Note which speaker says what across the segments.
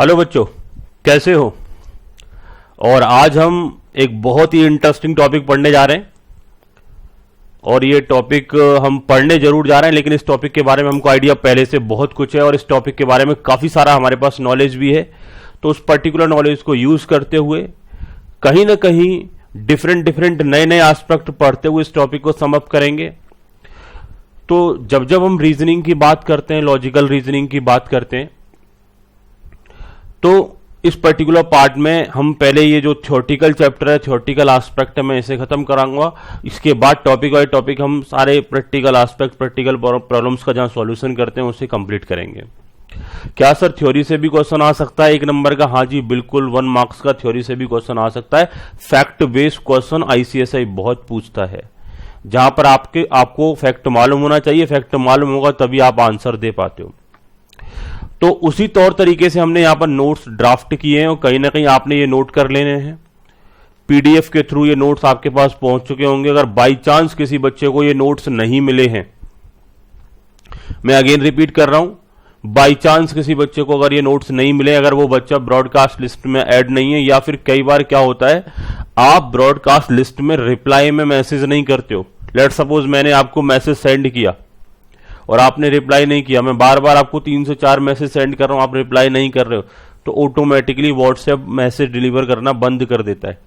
Speaker 1: Hello बच्चों, कैसे हो। और आज हम एक बहुत ही इंटरेस्टिंग टॉपिक पढ़ने जा रहे हैं। और ये टॉपिक हम पढ़ने जरूर जा रहे हैं, लेकिन इस टॉपिक के बारे में हमको आइडिया पहले से बहुत कुछ है और इस टॉपिक के बारे में काफी सारा हमारे पास नॉलेज भी है। तो उस पर्टिकुलर नॉलेज को यूज करते हुए कहीं ना कहीं डिफरेंट नए नए एस्पेक्ट पढ़ते हुए इस टॉपिक को सम अप करेंगे। तो जब जब हम रीजनिंग की बात करते हैं, लॉजिकल रीजनिंग की बात करते हैं, तो इस पर्टिकुलर पार्ट में हम पहले ये जो थ्योरेटिकल चैप्टर है, थ्योरेटिकल एस्पेक्ट है, मैं इसे खत्म कराऊंगा। इसके बाद टॉपिक बाय टॉपिक हम सारे प्रैक्टिकल एस्पेक्ट, प्रैक्टिकल प्रॉब्लम्स का जहां सॉल्यूशन करते हैं उसे कंप्लीट करेंगे। क्या सर थ्योरी से भी क्वेश्चन आ सकता है 1 नंबर का? हाँ जी बिल्कुल, 1 मार्क्स का थ्योरी से भी क्वेश्चन आ सकता है। फैक्ट बेस्ड क्वेश्चन आईसीएसआई बहुत पूछता है, जहां पर आपको फैक्ट मालूम होना चाहिए। फैक्ट मालूम होगा तभी आप आंसर दे पाते हो। तो उसी तौर तरीके से हमने यहां पर नोट्स ड्राफ्ट किए हैं और कहीं ना कहीं आपने ये नोट कर लेने हैं। पीडीएफ के थ्रू ये नोट्स आपके पास पहुंच चुके होंगे। अगर बाई चांस किसी बच्चे को ये नोट्स नहीं मिले हैं, मैं अगेन रिपीट कर रहा हूं, बाई चांस किसी बच्चे को अगर ये नोट्स नहीं मिले, अगर वो बच्चा ब्रॉडकास्ट लिस्ट में ऐड नहीं है, या फिर कई बार क्या होता है आप ब्रॉडकास्ट लिस्ट में रिप्लाई में मैसेज नहीं करते हो। लेट सपोज मैंने आपको मैसेज सेंड किया और आपने रिप्लाई नहीं किया, मैं बार बार आपको 3 से 4 मैसेज सेंड कर रहा हूं, आप रिप्लाई नहीं कर रहे हो, तो ऑटोमेटिकली व्हाट्सएप मैसेज डिलीवर करना बंद कर देता है।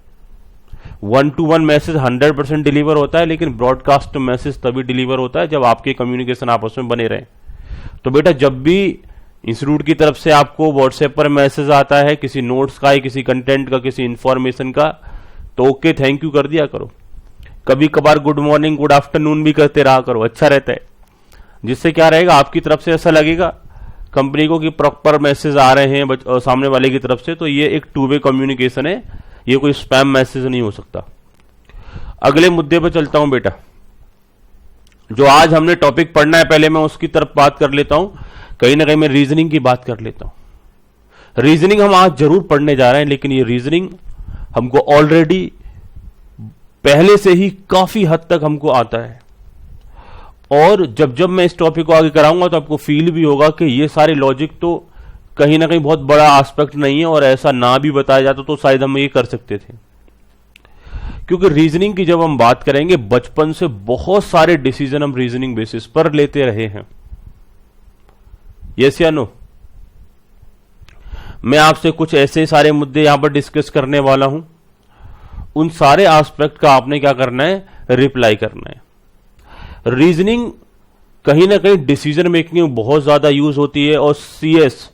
Speaker 1: 1-to-1 मैसेज 100% डिलीवर होता है, लेकिन ब्रॉडकास्ट मैसेज तभी डिलीवर होता है जब आपके कम्युनिकेशन आपस में बने रहे। तो बेटा जब भी इंस्टीट्यूट की तरफ से आपको व्हाट्सएप पर मैसेज आता है किसी नोट्स का, किसी कंटेंट का, किसी इंफॉर्मेशन का, तो ओके थैंक यू कर दिया करो। कभी कभार गुड मॉर्निंग, गुड आफ्टरनून भी करते रहा करो, अच्छा रहता है। जिससे क्या रहेगा, आपकी तरफ से ऐसा लगेगा कंपनी को कि प्रॉपर मैसेज आ रहे हैं सामने वाले की तरफ से। तो ये एक 2-वे कम्युनिकेशन है, ये कोई स्पैम मैसेज नहीं हो सकता। अगले मुद्दे पर चलता हूं बेटा। जो आज हमने टॉपिक पढ़ना है, पहले मैं उसकी तरफ बात कर लेता हूं। कहीं ना कहीं मैं रीजनिंग की बात कर लेता हूं। रीजनिंग हम आज जरूर पढ़ने जा रहे हैं, लेकिन ये रीजनिंग हमको ऑलरेडी पहले से ही काफी हद तक हमको आता है। और जब जब मैं इस टॉपिक को आगे कराऊंगा तो आपको फील भी होगा कि ये सारे लॉजिक तो कहीं ना कहीं बहुत बड़ा एस्पेक्ट नहीं है, और ऐसा ना भी बताया जाता तो शायद हम ये कर सकते थे। क्योंकि रीजनिंग की जब हम बात करेंगे, बचपन से बहुत सारे डिसीजन हम रीजनिंग बेसिस पर लेते रहे हैं। यस या नो? मैं आपसे कुछ ऐसे सारे मुद्दे यहां पर डिस्कस करने वाला हूं, उन सारे एस्पेक्ट का आपने क्या करना है, रिप्लाई करना है। रीजनिंग कहीं ना कहीं डिसीजन मेकिंग में बहुत ज्यादा यूज होती है, और सीएस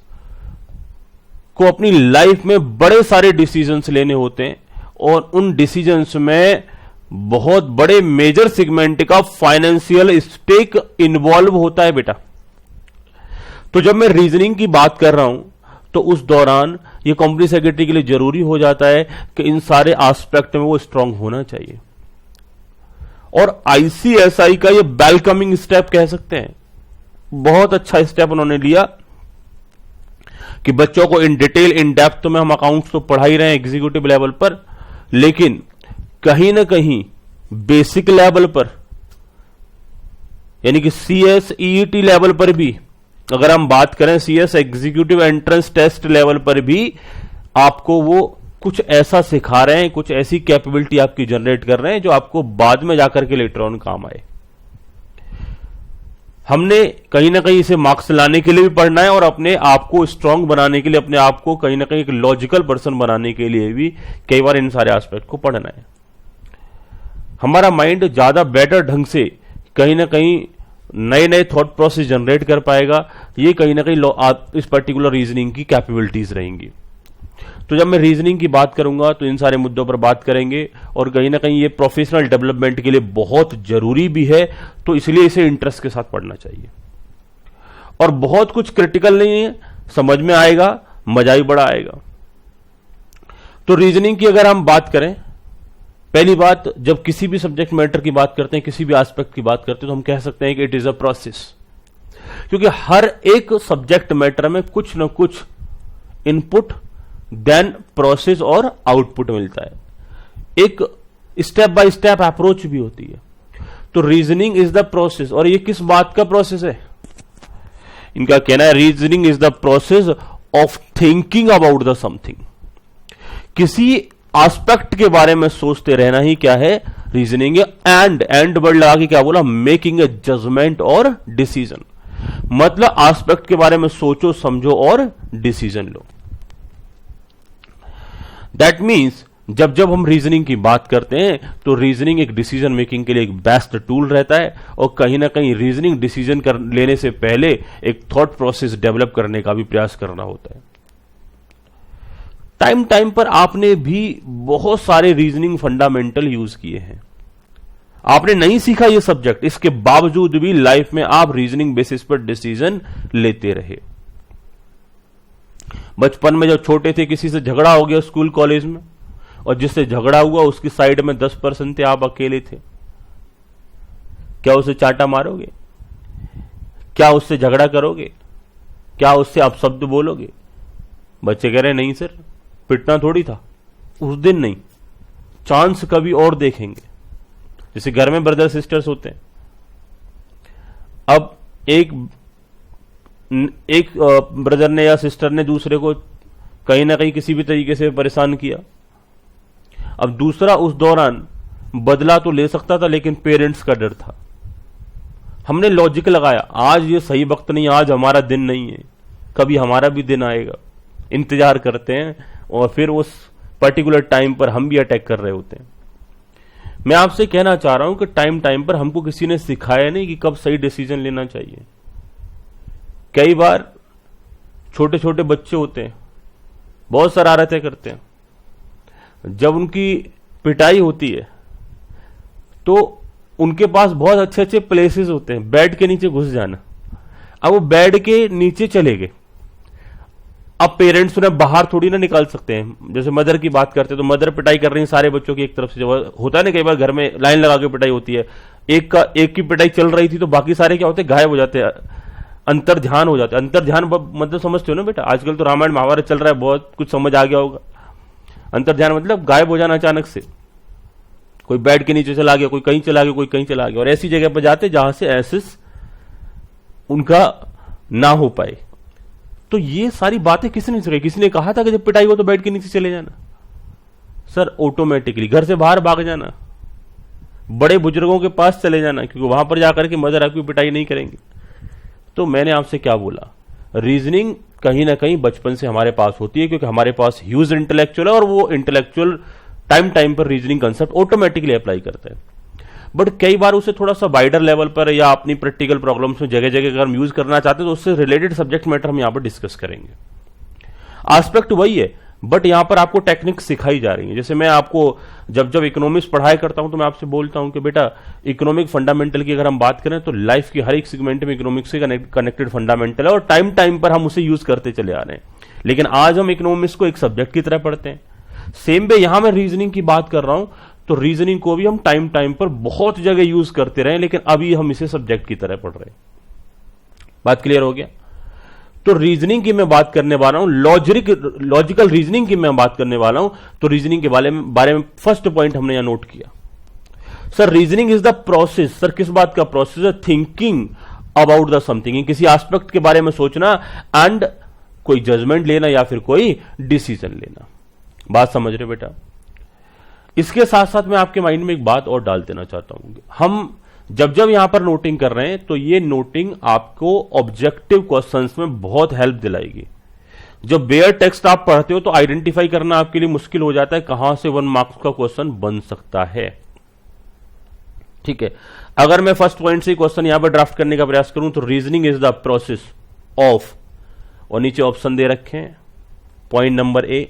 Speaker 1: को अपनी लाइफ में बड़े सारे डिसीजंस लेने होते हैं, और उन डिसीजंस में बहुत बड़े मेजर सेगमेंट का फाइनेंशियल स्टेक इन्वॉल्व होता है बेटा। तो जब मैं रीजनिंग की बात कर रहा हूं तो उस दौरान ये कंपनी सेक्रेटरी के लिए जरूरी हो जाता है कि इन सारे एस्पेक्ट में वो स्ट्रांग होना चाहिए। और आईसीएसआई का ये वेलकमिंग स्टेप कह सकते हैं, बहुत अच्छा स्टेप उन्होंने लिया कि बच्चों को इन डिटेल, इन डेप्थ में हम अकाउंट्स तो पढ़ा ही रहे हैं एग्जीक्यूटिव लेवल पर, लेकिन कहीं ना कहीं बेसिक लेवल पर, यानी कि सीएस ईईटी लेवल पर भी, अगर हम बात करें CS executive entrance test level पर भी, आपको वो कुछ ऐसा सिखा रहे हैं, कुछ ऐसी कैपेबिलिटी आपकी जनरेट कर रहे हैं जो आपको बाद में जाकर के लेटर ऑन काम आए। हमने कहीं ना कहीं इसे मार्क्स लाने के लिए भी पढ़ना है, और अपने आप को स्ट्रांग बनाने के लिए, अपने आप को कहीं ना कहीं एक लॉजिकल पर्सन बनाने के लिए भी कई बार इन सारे एस्पेक्ट को पढ़ना है। हमारा माइंड ज्यादा बेटर ढंग से कहीं ना कहीं नए नए थॉट प्रोसेस जनरेट कर पाएगा। ये कहीं ना कहीं इस पर्टिकुलर रीजनिंग की कैपेबिलिटीज रहेंगी। तो जब मैं रीजनिंग की बात करूंगा तो इन सारे मुद्दों पर बात करेंगे, और कहीं ना कहीं ये प्रोफेशनल डेवलपमेंट के लिए बहुत जरूरी भी है, तो इसलिए इसे इंटरेस्ट के साथ पढ़ना चाहिए। और बहुत कुछ क्रिटिकल नहीं है, समझ में आएगा, मजा ही बड़ा आएगा। तो रीजनिंग की अगर हम बात करें, पहली बात, जब किसी भी सब्जेक्ट मैटर की बात करते हैं, किसी भी एस्पेक्ट की बात करते हैं, तो हम कह सकते हैं कि इट इज अ प्रोसेस। क्योंकि हर एक सब्जेक्ट मैटर में कुछ ना कुछ इनपुट, देन प्रोसेस और आउटपुट मिलता है। एक स्टेप बाय स्टेप अप्रोच भी होती है। तो रीजनिंग इज द प्रोसेस। और ये किस बात का प्रोसेस है? इनका कहना है reasoning is the process of thinking about the something. किसी एस्पेक्ट के बारे में सोचते रहना ही क्या है, रीजनिंग है। एंड वर्ड लगा के क्या बोला, मेकिंग ए जजमेंट और डिसीजन। मतलब एस्पेक्ट के बारे में सोचो, समझो और डिसीजन लो। दैट मीन्स जब जब हम रीजनिंग की बात करते हैं तो रीजनिंग एक डिसीजन मेकिंग के लिए एक बेस्ट टूल रहता है, और कहीं ना कहीं रीजनिंग डिसीजन लेने से पहले एक थॉट प्रोसेस डेवलप करने का भी प्रयास करना होता है। टाइम टाइम पर आपने भी बहुत सारे रीजनिंग फंडामेंटल यूज किए हैं। आपने नहीं सीखा ये सब्जेक्ट, इसके बावजूद भी लाइफ में आप रीजनिंग बेसिस पर डिसीजन लेते रहे। बचपन में जब छोटे थे किसी से झगड़ा हो गया स्कूल कॉलेज में, और जिससे झगड़ा हुआ उसकी साइड में 10% थे, आप अकेले थे, क्या उसे चाटा मारोगे? क्या उससे झगड़ा करोगे? क्या उससे आप शब्द बोलोगे? बच्चे कह रहे नहीं सर, पिटना थोड़ी था, उस दिन नहीं, चांस कभी और देखेंगे। जैसे घर में ब्रदर सिस्टर्स होते हैं, अब एक ब्रदर ने या सिस्टर ने दूसरे को कहीं ना कहीं किसी भी तरीके से परेशान किया। अब दूसरा उस दौरान बदला तो ले सकता था, लेकिन पेरेंट्स का डर था। हमने लॉजिक लगाया, आज ये सही वक्त नहीं, आज हमारा दिन नहीं है, कभी हमारा भी दिन आएगा। इंतजार करते हैं और फिर उस पर्टिकुलर टाइम पर हम भी अटैक कर रहे होते हैं। मैं आपसे कहना चाह रहा हूं कि टाइम टाइम पर हमको किसी ने सिखाया नहीं कि कब सही डिसीजन लेना चाहिए। कई बार छोटे छोटे बच्चे होते हैं, बहुत शरारतें करते हैं, जब उनकी पिटाई होती है तो उनके पास बहुत अच्छे अच्छे प्लेसेस होते हैं, बेड के नीचे घुस जाना। अब वो बेड के नीचे चले गए, अब पेरेंट्स उन्हें बाहर थोड़ी ना निकाल सकते हैं। जैसे मदर की बात करते हैं तो मदर पिटाई कर रही है सारे बच्चों की एक तरफ से, जब होता है ना कई बार घर में लाइन लगा के पिटाई होती है, एक की पिटाई चल रही थी तो बाकी सारे क्या होते हैं, गायब हो जाते हैं, अंतर ध्यान हो जाते हैं। अंतर ध्यान मतलब समझते हो ना बेटा, आजकल तो रामायण महाभारत चल रहा है, बहुत कुछ समझ आ गया होगा। अंतर ध्यान मतलब गायब हो जाना अचानक से, कोई बेड के नीचे चला गया, कोई कहीं चला गया, कोई कहीं चला गया, और ऐसी जगह पर जाते जहां से एसेस उनका ना हो पाए। तो ये सारी बातें किसने सिखाई? किसी ने कहा था कि जब पिटाई हो तो बेड के नीचे चले जाना? सर ऑटोमेटिकली घर से बाहर भाग जाना, बड़े बुजुर्गों के पास चले जाना, क्योंकि वहां पर जाकर के मदर आपकी पिटाई नहीं करेंगे। तो मैंने आपसे क्या बोला, रीजनिंग कहीं ना कहीं बचपन से हमारे पास होती है, क्योंकि हमारे पास ह्यूज इंटेलेक्चुअल है, और वो इंटेलेक्चुअल टाइम टाइम पर रीजनिंग कंसेप्ट ऑटोमेटिकली अप्लाई करता है। बट कई बार उसे थोड़ा सा वाइडर लेवल पर या अपनी प्रैक्टिकल प्रॉब्लम्स में जगह जगह अगर हम यूज करना चाहते हैं तो उससे रिलेटेड सब्जेक्ट मैटर हम यहां पर डिस्कस करेंगे। एस्पेक्ट वही है, बट यहां पर आपको टेक्निक सिखाई जा रही है। जैसे मैं आपको जब जब इकोनॉमिक्स पढ़ाई करता हूं तो मैं आपसे बोलता हूं कि बेटा इकोनॉमिक फंडामेंटल की अगर हम बात करें तो लाइफ की हर एक सेगमेंट में इकोनॉमिक्स से कनेक्टेड फंडामेंटल है, और टाइम टाइम पर हम उसे यूज करते चले आ रहे हैं। लेकिन आज हम इकोनॉमिक्स को एक सब्जेक्ट की तरह पढ़ते हैं। सेम वे यहां मैं रीजनिंग की बात कर रहा हूं, तो रीजनिंग को भी हम टाइम टाइम पर बहुत जगह यूज करते रहे, लेकिन अभी हम इसे सब्जेक्ट की तरह पढ़ रहे हैं। बात क्लियर हो गया? तो रीजनिंग की मैं बात करने वाला हूं, लॉजिकल रीजनिंग की मैं बात करने वाला हूं। तो रीजनिंग के बारे में फर्स्ट पॉइंट हमने यहां नोट किया, sir reasoning is the process. Sir किस बात का प्रोसेस है? थिंकिंग अबाउट द समथिंग, किसी एस्पेक्ट के बारे में सोचना एंड कोई जजमेंट लेना या फिर कोई डिसीजन लेना। बात समझ रहे बेटा? इसके साथ साथ मैं आपके माइंड में एक बात और डाल देना चाहता हूं, हम जब जब यहां पर नोटिंग कर रहे हैं तो ये नोटिंग आपको ऑब्जेक्टिव क्वेश्चंस में बहुत हेल्प दिलाएगी। जब बेयर टेक्स्ट आप पढ़ते हो तो आइडेंटिफाई करना आपके लिए मुश्किल हो जाता है कहां से 1 मार्क्स का क्वेश्चन बन सकता है। ठीक है, अगर मैं फर्स्ट पॉइंट से क्वेश्चन यहां पर ड्राफ्ट करने का प्रयास करूं तो reasoning is the process of, और नीचे ऑप्शन दे रखे हैं। Point number A,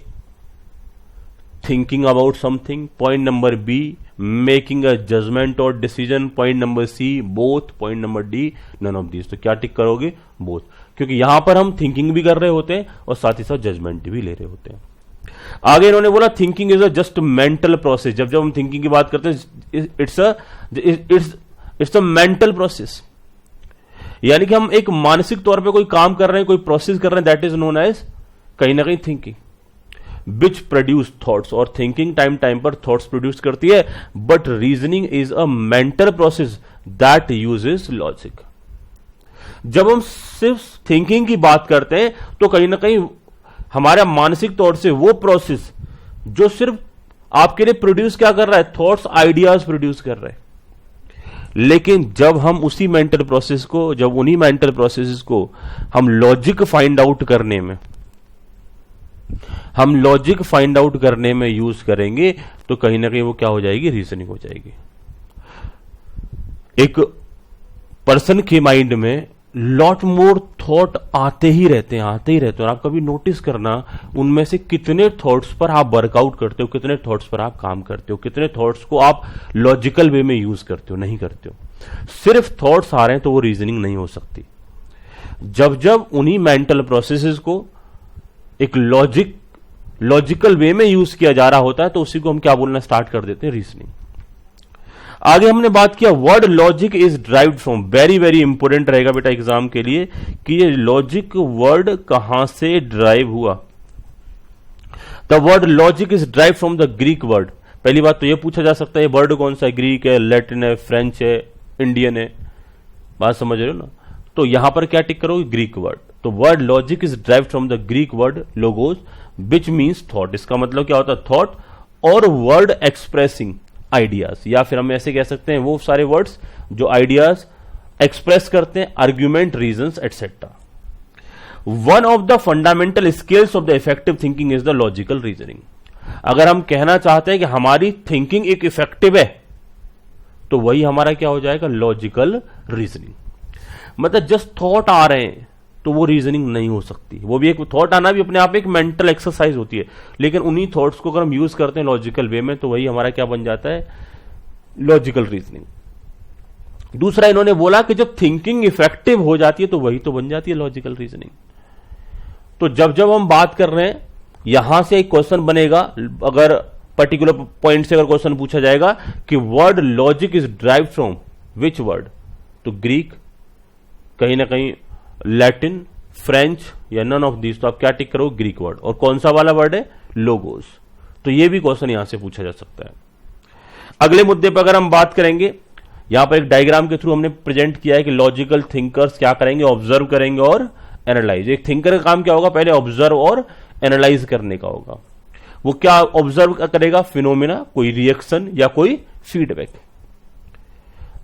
Speaker 1: thinking about something. Point number B, making a judgement और decision. Point number C, both. Point number D, none of these. तो क्या टिक करोगे? बोथ, क्योंकि यहां पर हम थिंकिंग भी कर रहे होते हैं और साथ ही साथ जजमेंट भी ले रहे होते हैं। आगे इन्होंने बोला thinking is a just mental process. जब जब हम थिंकिंग की बात करते हैं इट्स अ मेंटल प्रोसेस, यानी कि हम एक मानसिक तौर पे कोई काम कर रहे हैं, कोई प्रोसेस कर रहे हैं, दैट इज नोन एज कहीं ना कहीं थिंकिंग, विच प्रोड्यूस थॉट्स। और थिंकिंग टाइम टाइम पर थॉट्स प्रोड्यूस करती है, but reasoning is a mental process that uses logic. जब हम सिर्फ थिंकिंग की बात करते हैं तो कहीं ना कहीं हमारे मानसिक तौर से वो प्रोसेस जो सिर्फ आपके लिए प्रोड्यूस क्या कर रहा है, थॉट्स, आइडियाज प्रोड्यूस कर रहा है। लेकिन जब हम उसी मेंटल प्रोसेस को, जब उन्हीं मेंटल प्रोसेसेस को हम लॉजिक फाइंड आउट करने में यूज करेंगे, तो कहीं ना कहीं वो क्या हो जाएगी, रीजनिंग हो जाएगी। एक पर्सन के माइंड में लॉट मोर थॉट आते ही रहते हैं। और आप कभी नोटिस करना, उनमें से कितने थॉट्स पर आप वर्कआउट करते हो, कितने थॉट्स पर आप काम करते हो, कितने थॉट्स को आप लॉजिकल वे में यूज करते हो, नहीं करते हो। सिर्फ थॉट्स आ रहे हैं तो वो रीजनिंग नहीं हो सकती। जब उन्हीं मेंटल प्रोसेसेस को एक लॉजिकल वे में यूज किया जा रहा होता है, तो उसी को हम क्या बोलना स्टार्ट कर देते हैं, रीजनिंग। आगे हमने बात किया word logic is derived from, very very important रहेगा बेटा एग्जाम के लिए कि ये लॉजिक वर्ड कहां से ड्राइव हुआ। The word logic is drive from the Greek word. पहली बात तो ये पूछा जा सकता है ये वर्ड कौन सा है, ग्रीक है, लैटिन है, फ्रेंच है, इंडियन है, बात समझ रहे हो ना। तो यहां पर क्या टिक करोगे, ग्रीक वर्ड। तो word logic is drive from the Greek word logos which means thought. इसका मतलब क्या होता है, थॉट, और वर्ड एक्सप्रेसिंग आइडियाज, या फिर हम ऐसे कह सकते हैं वो सारे वर्ड्स जो आइडियाज एक्सप्रेस करते हैं, argument, reasons etcetera. One of the fundamental skills of the effective thinking is the logical reasoning. अगर हम कहना चाहते हैं कि हमारी थिंकिंग एक इफेक्टिव है, तो वही हमारा क्या हो जाएगा, लॉजिकल रीजनिंग। मतलब जस्ट थॉट आ रहे हैं तो वो रीजनिंग नहीं हो सकती। वो भी एक थॉट आना भी अपने आप एक मेंटल एक्सरसाइज होती है, लेकिन उन्हीं थॉट्स को अगर हम यूज करते हैं लॉजिकल वे में, तो वही हमारा क्या बन जाता है, लॉजिकल रीजनिंग। दूसरा इन्होंने बोला कि जब थिंकिंग इफेक्टिव हो जाती है तो वही तो बन जाती है लॉजिकल रीजनिंग। तो जब हम बात कर रहे हैं, यहां से एक क्वेश्चन बनेगा, अगर पर्टिकुलर पॉइंट से अगर क्वेश्चन पूछा जाएगा कि word logic is drive from which word, तो ग्रीक, कहीं ना कहीं लैटिन, फ्रेंच या नन ऑफ दिस, तो आप क्या टिक करो, ग्रीक वर्ड। और कौन सा वाला वर्ड है, लोगोस। तो ये भी क्वेश्चन यहां से पूछा जा सकता है। अगले मुद्दे पर अगर हम बात करेंगे, यहां पर एक डायग्राम के थ्रू हमने प्रेजेंट किया है कि लॉजिकल थिंकर्स क्या करेंगे, ऑब्जर्व करेंगे और एनालाइज। एक थिंकर का काम क्या होगा, पहले ऑब्जर्व और एनालाइज करने का होगा। वो क्या ऑब्जर्व करेगा, फिनोमिना, कोई रिएक्शन या कोई फीडबैक।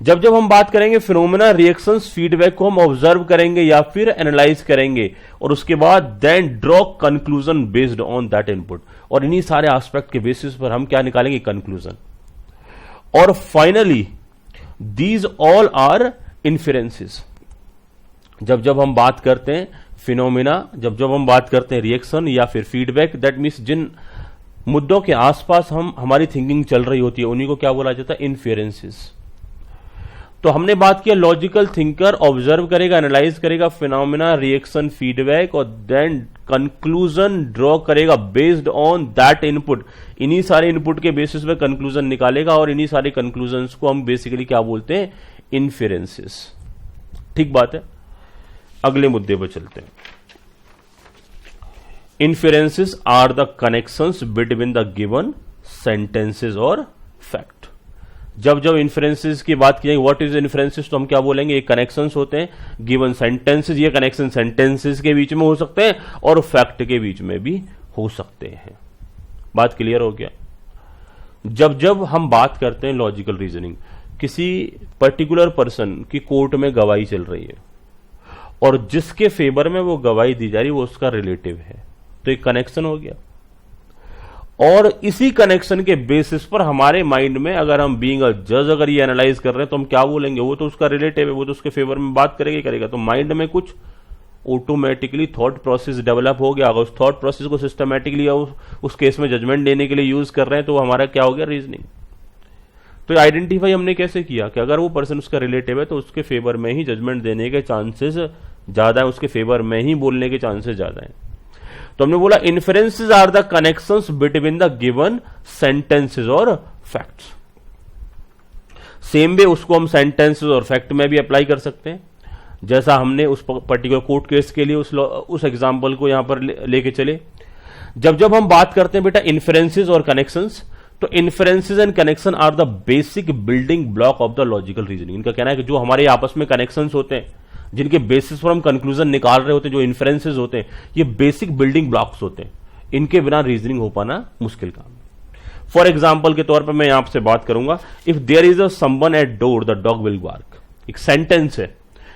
Speaker 1: जब हम बात करेंगे फिनोमेना, रिएक्शंस, फीडबैक को हम ऑब्जर्व करेंगे या फिर एनालाइज करेंगे, और उसके बाद then draw conclusion based on that input. और इन्हीं सारे एस्पेक्ट के बेसिस पर हम क्या निकालेंगे, कंक्लूजन। और finally these all are inferences. जब हम बात करते हैं फिनोमेना, जब हम बात करते हैं रिएक्शन या फिर फीडबैक, दैट मीन्स जिन मुद्दों के आसपास हमारी थिंकिंग चल रही होती है, उन्हीं को क्या बोला जाता है, इन्फेरेंसेस। तो हमने बात किया लॉजिकल थिंकर ऑब्जर्व करेगा, एनालाइज करेगा फिनोमेना, रिएक्शन, फीडबैक, और देन कंक्लूजन ड्रॉ करेगा बेस्ड ऑन दैट इनपुट। इन्हीं सारे इनपुट के बेसिस पे कंक्लूजन निकालेगा, और इन्हीं सारे कंक्लूजन्स को हम बेसिकली क्या बोलते हैं, इन्फेरेंसेस। ठीक बात है। अगले मुद्दे पर चलते हैं। Inferences are the connections between the given sentences और फैक्ट। जब इन्फेरेंसेस की बात की जाएगी, व्हाट इज इन्फेरेंसेस, तो हम क्या बोलेंगे, ये कनेक्शंस होते हैं गिवन सेंटेंसेस। ये कनेक्शन सेंटेंसेस के बीच में हो सकते हैं और फैक्ट के बीच में भी हो सकते हैं। बात क्लियर हो गया। जब हम बात करते हैं लॉजिकल रीजनिंग, किसी पर्टिकुलर पर्सन की कोर्ट में गवाही चल रही है और जिसके फेवर में वो गवाही दी जा रही है वो उसका रिलेटिव है, तो एक कनेक्शन हो गया। और इसी कनेक्शन के बेसिस पर हमारे माइंड में, अगर हम बीइंग अ जज अगर ये एनालाइज कर रहे हैं, तो हम क्या बोलेंगे, वो तो उसका रिलेटिव है, वो तो उसके फेवर में बात करेगा। तो माइंड में कुछ ऑटोमेटिकली थॉट प्रोसेस डेवलप हो गया। अगर उस थॉट प्रोसेस को सिस्टमेटिकली उस केस में जजमेंट देने के लिए यूज कर रहे हैं, तो हमारा क्या हो गया, रीजनिंग। तो आइडेंटिफाई हमने कैसे किया कि अगर वो पर्सन उसका रिलेटिव है तो उसके फेवर में ही जजमेंट देने के चांसेस ज्यादा है, उसके फेवर में ही बोलने के चांसेस ज्यादा है। तो हमने बोला inferences are the connections between the given sentences और फैक्ट्स। सेम वे उसको हम सेंटेंसेस और फैक्ट में भी अप्लाई कर सकते हैं, जैसा हमने उस पर्टिकुलर कोर्ट केस के लिए उस एग्जांपल को यहां पर लेके चले। जब हम बात करते हैं बेटा इन्फेरेंसेस और कनेक्शंस, तो inferences and connection are the basic building block of the logical reasoning. इनका कहना है कि जो हमारे आपस में कनेक्शंस होते हैं, जिनके बेसिस पर हम कंक्लूजन निकाल रहे होते हैं, जो इन्फ्रेंसेस होते हैं, ये बेसिक बिल्डिंग ब्लॉक्स होते हैं। इनके बिना रीजनिंग हो पाना मुश्किल काम है। फॉर एग्जाम्पल के तौर पर मैं आपसे बात करूंगा, if there is a someone at door the dog will bark. एक सेंटेंस है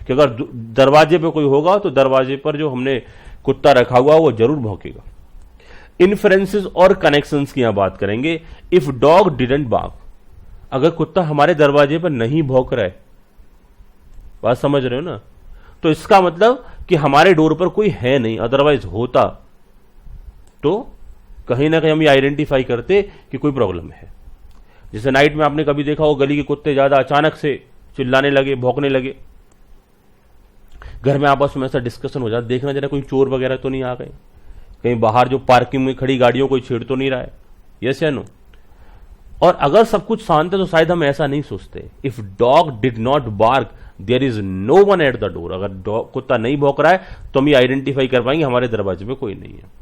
Speaker 1: कि अगर दरवाजे पे कोई होगा तो दरवाजे पर जो हमने कुत्ता रखा हुआ वो जरूर भौंकेगा। इन्फ्रेंसेस और कनेक्शंस की यहां बात करेंगे। इफ डॉग डिडंट बार्क, अगर कुत्ता हमारे दरवाजे पर नहीं भौंक रहा है, बात समझ रहे हो ना, तो इसका मतलब कि हमारे डोर पर कोई है नहीं, अदरवाइज होता तो कहीं ना कहीं हम ये आइडेंटिफाई करते कि कोई प्रॉब्लम है। जैसे नाइट में आपने कभी देखा हो गली के कुत्ते ज्यादा अचानक से चिल्लाने लगे, भौंकने लगे, घर में आपस में ऐसा डिस्कशन हो जाता, देखना जरा कोई चोर वगैरह तो नहीं आ गए, कहीं बाहर जो पार्किंग में खड़ी गाड़ियों कोई छेड़ तो नहीं रहा है, यस या नो। और अगर सब कुछ शांत है तो शायद हम ऐसा नहीं सोचते। If dog did not bark there is no one at the door, अगर कुत्ता नहीं भौंक रहा है तो हम ये आइडेंटिफाई कर पाएंगे हमारे दरवाजे पे कोई नहीं है।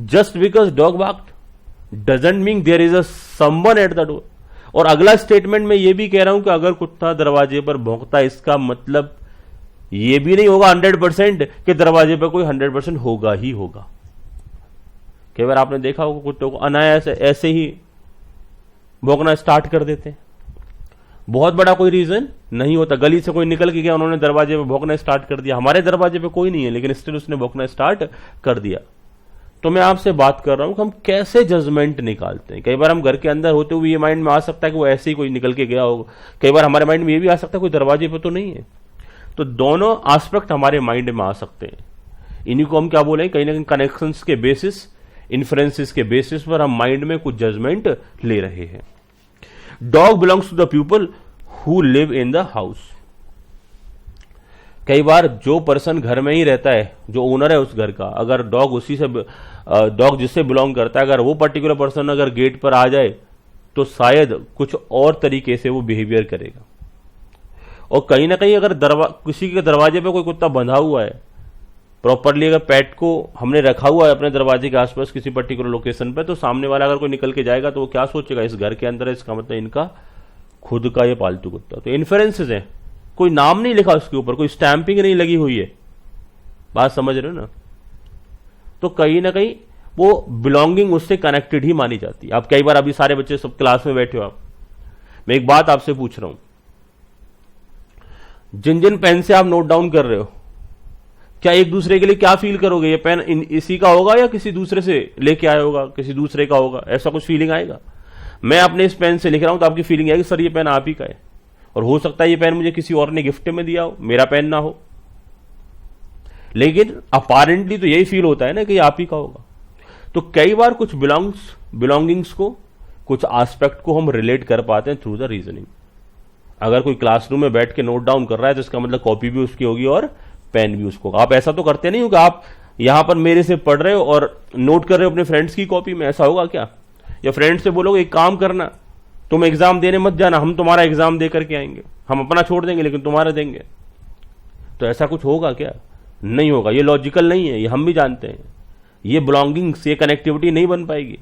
Speaker 1: Just because dog barked doesn't mean there is a someone at the door. और अगला स्टेटमेंट में ये भी कह रहा हूं कि अगर कुत्ता दरवाजे पर भौंकता है, इसका मतलब ये भी नहीं होगा 100% कि दरवाजे पर कोई 100% होगा ही होगा। कई बार आपने देखा होगा कुत्तों को अनायास ऐसे ही भौंकना स्टार्ट कर देते हैं, बहुत बड़ा कोई रीजन नहीं होता, गली से कोई निकल के गया, उन्होंने दरवाजे पे भौंकना स्टार्ट कर दिया, हमारे दरवाजे पे कोई नहीं है लेकिन स्टिल उसने भौंकना स्टार्ट कर दिया। तो मैं आपसे बात कर रहा हूं कि हम कैसे जजमेंट निकालते हैं। कई बार हम घर के अंदर होते हुए ये माइंड में आ सकता है कि वो ऐसे ही कोई निकल के गया होगा, कई बार हमारे माइंड में ये भी आ सकता है कोई दरवाजे पे तो नहीं है। तो दोनों एस्पेक्ट हमारे माइंड में आ सकते हैं। इन्हीं को हम क्या बोलें, कहीं ना कहीं कनेक्शंस के बेसिस, इन्फ्रेंसेस के बेसिस पर हम माइंड में कुछ जजमेंट ले रहे हैं। Dog belongs to the people who live in the house. कई बार जो पर्सन घर में ही रहता है, जो ओनर है उस घर का, अगर डॉग उसी से डॉग जिससे बिलोंग करता है, अगर वो पर्टिकुलर पर्सन अगर गेट पर आ जाए तो शायद कुछ और तरीके से वो बिहेवियर करेगा। और कहीं ना कहीं अगर किसी के दरवाजे पे कोई कुत्ता बंधा हुआ है प्रॉपरली, अगर पेट को हमने रखा हुआ है अपने दरवाजे के आसपास किसी पर्टिकुलर लोकेशन पे, तो सामने वाला अगर कोई निकल के जाएगा तो वो क्या सोचेगा, इस घर के अंदर है, इसका मतलब इनका खुद का ये पालतू कुत्ता। तो इन्फेरेंसेस है, कोई नाम नहीं लिखा उसके ऊपर, कोई स्टैंपिंग नहीं लगी हुई है, बात समझ रहे हो ना। तो कहीं ना कहीं वो बिलोंगिंग उससे कनेक्टेड ही मानी जाती है। आप कई बार, अभी सारे बच्चे सब क्लास में बैठे हो आप, मैं एक बात आपसे पूछ रहा हूं, जिन जिन पेन से आप नोट डाउन कर रहे हो, क्या एक दूसरे के लिए क्या फील करोगे, ये पेन इसी का होगा या किसी दूसरे से लेके आया होगा, किसी दूसरे का होगा, ऐसा कुछ फीलिंग आएगा। मैं अपने इस पेन से लिख रहा हूं तो आपकी फीलिंग आएगी सर ये पेन आप ही का है, और हो सकता है ये पेन मुझे किसी और ने गिफ्ट में दिया हो, मेरा पेन ना हो, लेकिन अपारेंटली तो यही फील होता है ना कि आप ही का होगा। तो कई बार कुछ बिलोंगिंग्स को, कुछ एस्पेक्ट को हम रिलेट कर पाते हैं थ्रू द रीजनिंग। अगर कोई क्लासरूम में बैठ के नोट डाउन कर रहा है तो इसका मतलब कॉपी भी उसकी होगी और पेन भी उसको। आप ऐसा तो करते नहीं हो कि आप यहां पर मेरे से पढ़ रहे हो और नोट कर रहे हो अपने फ्रेंड्स की कॉपी में, ऐसा होगा क्या? या फ्रेंड से बोलोगे एक काम करना, तुम एग्जाम देने मत जाना, हम तुम्हारा एग्जाम दे करके आएंगे, हम अपना छोड़ देंगे लेकिन तुम्हारा देंगे। तो ऐसा कुछ होगा क्या? नहीं होगा, ये लॉजिकल नहीं है, ये हम भी जानते हैं, ये बिलोंगिंग्स, ये कनेक्टिविटी नहीं बन पाएगी।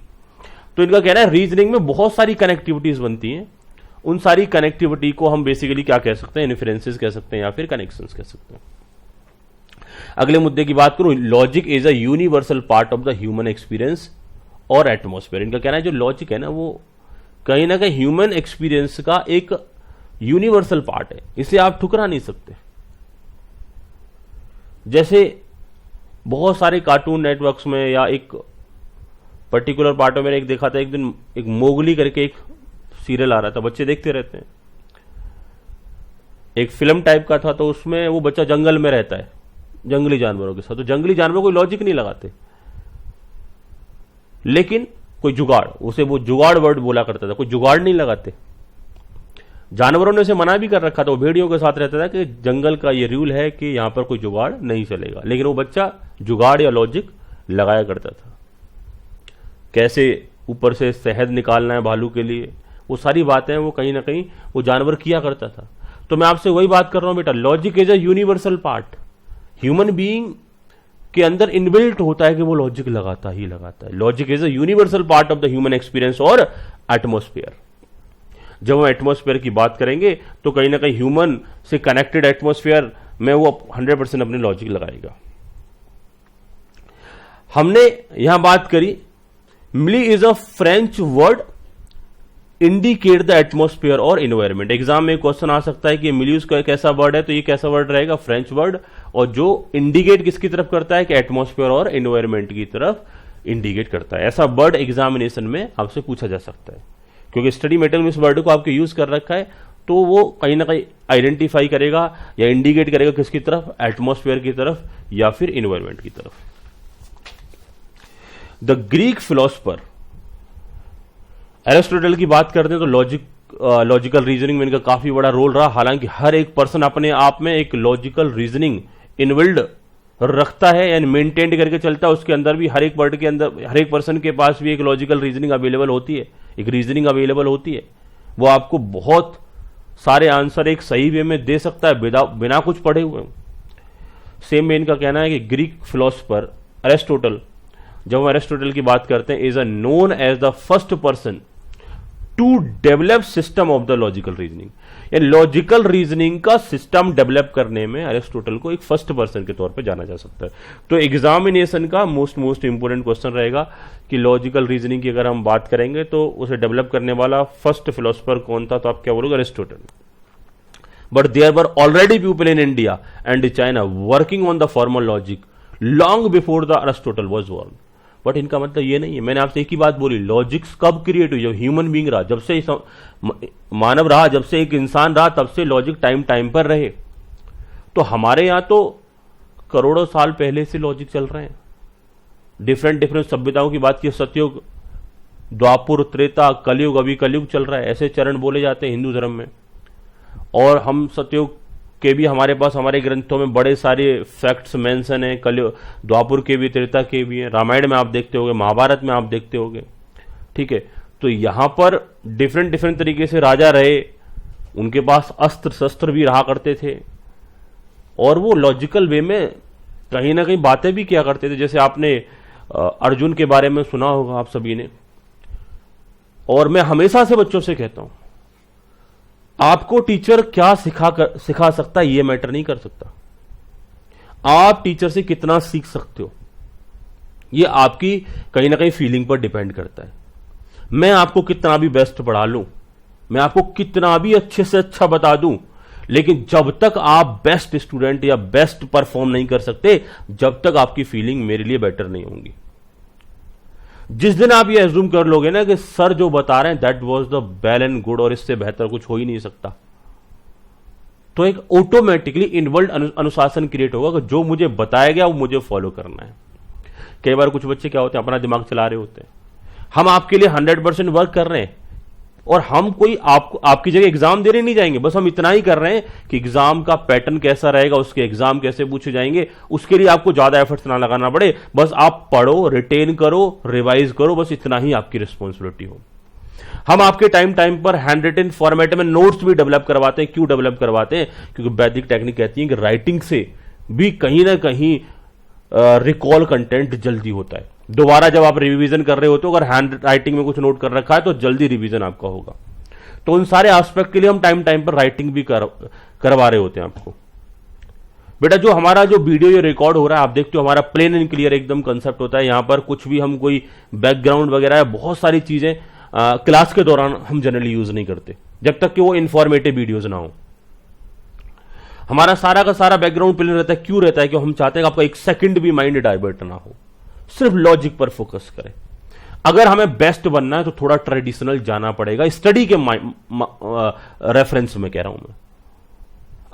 Speaker 1: तो इनका कहना है रीजनिंग में बहुत सारी कनेक्टिविटीज बनती हैं, उन सारी कनेक्टिविटी को हम बेसिकली क्या कह सकते हैं, इन्फ्रेंसेस कह सकते हैं या फिर कनेक्शंस कह सकते हैं। अगले मुद्दे की बात करूं, logic is a universal part of the human experience और एटमॉस्फेयर। इनका कहना है जो लॉजिक है ना वो कहीं ना कहीं ह्यूमन एक्सपीरियंस का एक यूनिवर्सल पार्ट है, इसे आप ठुकरा नहीं सकते। जैसे बहुत सारे कार्टून नेटवर्क्स में या एक पर्टिकुलर पार्ट में मैंने एक देखा था, एक दिन एक मोगली करके एक सीरियल आ रहा था, बच्चे देखते रहते हैं, एक फिल्म टाइप का था। तो उसमें वो बच्चा जंगल में रहता है जंगली जानवरों के साथ, तो जंगली जानवर कोई लॉजिक नहीं लगाते, लेकिन कोई जुगाड़, उसे वो जुगाड़ वर्ड बोला करता था, कोई जुगाड़ नहीं लगाते। जानवरों ने उसे मना भी कर रखा था, वो भेड़ियों के साथ रहता था कि जंगल का ये रूल है कि यहां पर कोई जुगाड़ नहीं चलेगा, लेकिन वो बच्चा जुगाड़ या लॉजिक लगाया करता था। कैसे ऊपर से शहद निकालना है भालू के लिए, वो सारी बातें वो कहीं ना कहीं वो जानवर किया करता था। तो मैं आपसे वही बात कर रहा हूं बेटा, logic is a universal part. Human being के अंदर इनबिल्ट होता है कि वो लॉजिक लगाता ही लगाता है। Logic is a universal part of the human experience और एटमॉस्फेयर। जब हम एटमॉस्फेयर की बात करेंगे तो कहीं ना कहीं ह्यूमन से कनेक्टेड एटमॉस्फेयर मैं वो 100% अपनी लॉजिक लगाएगा। हमने यहां बात करी milieu is a French word indicate the atmosphere और इन्वायरमेंट। एग्जाम में क्वेश्चन आ सकता है कि मिली उसका एक ऐसा वर्ड है, तो ये कैसा वर्ड रहेगा? फ्रेंच वर्ड, और जो इंडिकेट किसकी तरफ करता है कि एटमोस्फियर और इन्वायरमेंट की तरफ इंडिकेट करता है। ऐसा वर्ड एग्जामिनेशन में आपसे पूछा जा सकता है, क्योंकि स्टडी मटेरियल में इस वर्ड को आपके यूज कर रखा है, तो वो कहीं ना कहीं आइडेंटिफाई करेगा या इंडिकेट करेगा किसकी तरफ? एटमोस्फियर की तरफ या फिर इन्वायरमेंट की तरफ। द ग्रीक फिलोसफर एरिस्टोटल की बात करते हैं तो लॉजिकल रीजनिंग में इनका काफी बड़ा रोल रहा। हालांकि हर एक पर्सन अपने आप में एक लॉजिकल रीजनिंग इनबिल्ड रखता है यानी मेंटेन करके चलता है। उसके अंदर भी हर एक वर्ड के अंदर हर एक पर्सन के पास भी एक लॉजिकल रीजनिंग अवेलेबल होती है, एक रीजनिंग अवेलेबल होती है। वो आपको बहुत सारे आंसर एक सही वे में दे सकता है बिना कुछ पढ़े हुए। सेम में इनका कहना है कि ग्रीक फिलोसफर एरिस्टोटल, जब हम एरिस्टोटल की बात करते हैं, is a known as the first person to develop system of the logical reasoning. यानी लॉजिकल रीजनिंग का सिस्टम डेवलप करने में एरिस्टोटल को एक फर्स्ट पर्सन के तौर पे जाना जा सकता है। तो एग्जामिनेशन का मोस्ट इंपोर्टेंट क्वेश्चन रहेगा कि लॉजिकल रीजनिंग की अगर हम बात करेंगे तो उसे डेवलप करने वाला फर्स्ट फिलोसफर कौन था? तो आप क्या बोलोगे? Aristotle. But there were already people in India and China working on the formal logic long before the Aristotle was born. But इनका मतलब ये नहीं है, मैंने आपसे एक ही बात बोली, लॉजिक्स कब क्रिएट हुई? जब ह्यूमन बीइंग रहा, जब से मानव रहा, जब से एक इंसान रहा, तब से लॉजिक टाइम पर रहे। तो हमारे यहां तो करोड़ों साल पहले से लॉजिक चल रहे हैं। डिफरेंट सभ्यताओं की बात की, सतयुग, द्वापुर, त्रेता, कलयुग, अभी कलयुग चल रहा है, ऐसे चरण बोले जाते हैं हिंदू धर्म में। और हम सतयुग के भी हमारे पास हमारे ग्रंथों में बड़े सारे फैक्ट्स मेंशन है, कलयुग, द्वापुर के भी, त्रेता के भी हैं, रामायण में आप देखते होंगे, महाभारत में आप देखते होंगे। ठीक है, तो यहां पर डिफरेंट तरीके से राजा रहे, उनके पास अस्त्र शस्त्र भी रहा करते थे, और वो लॉजिकल वे में कहीं ना कहीं बातें भी किया करते थे। जैसे आपने अर्जुन के बारे में सुना होगा आप सभी ने, और मैं हमेशा से बच्चों से कहता हूं, आपको टीचर क्या सिखा सकता है ये मैटर नहीं कर सकता। आप टीचर से कितना सीख सकते हो ये आपकी कहीं ना कहीं फीलिंग पर डिपेंड करता है। मैं आपको कितना भी बेस्ट पढ़ा लूं, मैं आपको कितना भी अच्छे से अच्छा बता दूं, लेकिन जब तक आप बेस्ट स्टूडेंट या बेस्ट परफॉर्म नहीं कर सकते, जब तक आपकी फीलिंग मेरे लिए बेटर नहीं होंगी। जिस दिन आप ये एज्यूम कर लोगे ना कि सर जो बता रहे हैं that was the well and good और इससे बेहतर कुछ हो ही नहीं सकता, तो एक ऑटोमेटिकली इनवर्ल्ड अनुशासन क्रिएट होगा कि जो मुझे बताया गया वो मुझे फॉलो करना है। कई बार कुछ बच्चे क्या होते हैं, अपना दिमाग चला रहे होते हैं, हम आपके लिए 100% वर्क कर रहे हैं और हम कोई आपकी जगह एग्जाम देने नहीं जाएंगे, बस हम इतना ही कर रहे हैं कि एग्जाम का पैटर्न कैसा रहेगा, उसके एग्जाम कैसे पूछे जाएंगे, उसके लिए आपको ज्यादा एफर्ट्स ना लगाना पड़े, बस आप पढ़ो, रिटेन करो, रिवाइज करो, बस इतना ही आपकी रिस्पॉन्सिबिलिटी हो। हम आपके टाइम पर हैंड रिटन फॉर्मेट में नोट्स भी डेवलप करवाते हैं। क्यों डेवलप करवाते हैं? क्योंकि वैदिक टेक्निक कहती है कि राइटिंग से भी कहीं ना कहीं रिकॉल कंटेंट जल्दी होता है। दोबारा जब आप रिवीजन कर रहे होते हो, अगर हैंड राइटिंग में कुछ नोट कर रखा है तो जल्दी रिवीजन आपका होगा। तो उन सारे एस्पेक्ट के लिए हम टाइम पर राइटिंग भी करवा रहे होते हैं आपको। बेटा जो हमारा जो वीडियो ये रिकॉर्ड हो रहा है आप देखते हो, हमारा प्लेन एंड क्लियर एकदम कंसेप्ट होता है। यहां पर कुछ भी हम कोई बैकग्राउंड वगैरह है, बहुत सारी चीजें क्लास के दौरान हम जनरली यूज नहीं करते जब तक कि वो इंफॉर्मेटिव वीडियोज ना हो। हमारा सारा का सारा बैकग्राउंड प्लेन रहता है। क्यों रहता है? कि हम चाहते हैं कि आपका एक सेकंड भी माइंड डाइवर्ट ना हो, सिर्फ लॉजिक पर फोकस करें। अगर हमें बेस्ट बनना है तो थोड़ा ट्रेडिशनल जाना पड़ेगा, स्टडी के रेफरेंस में कह रहा हूं मैं।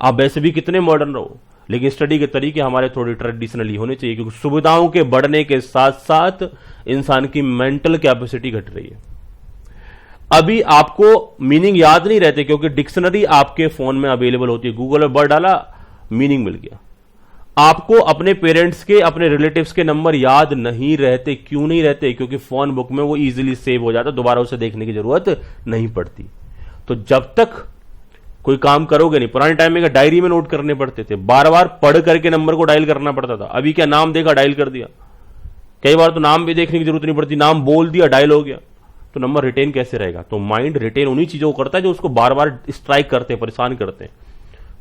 Speaker 1: आप वैसे भी कितने मॉडर्न रहो, लेकिन स्टडी के तरीके हमारे थोड़े ट्रेडिशनली होने चाहिए, क्योंकि सुविधाओं के बढ़ने के साथ साथ इंसान की मेंटल कैपेसिटी घट रही है। अभी आपको मीनिंग याद नहीं रहते क्योंकि डिक्शनरी आपके फोन में अवेलेबल होती है, गूगल में भर डाला, मीनिंग मिल गया। आपको अपने पेरेंट्स के, अपने रिलेटिव्स के नंबर याद नहीं रहते। क्यों नहीं रहते? क्योंकि फोन बुक में वो इजीली सेव हो जाता, दोबारा उसे देखने की जरूरत नहीं पड़ती। तो जब तक कोई काम करोगे नहीं, पुराने टाइम में डायरी में नोट करने पड़ते थे, बार बार पढ़ करके नंबर को डायल करना पड़ता था। अभी क्या, नाम देखा डायल कर दिया। कई बार तो नाम भी देखने की जरूरत नहीं पड़ती, नाम बोल दिया डायल हो गया। तो नंबर रिटेन कैसे रहेगा? तो माइंड रिटेन उन्हीं चीजों को करता है जो उसको बार बार स्ट्राइक करते हैं, परेशान करते हैं।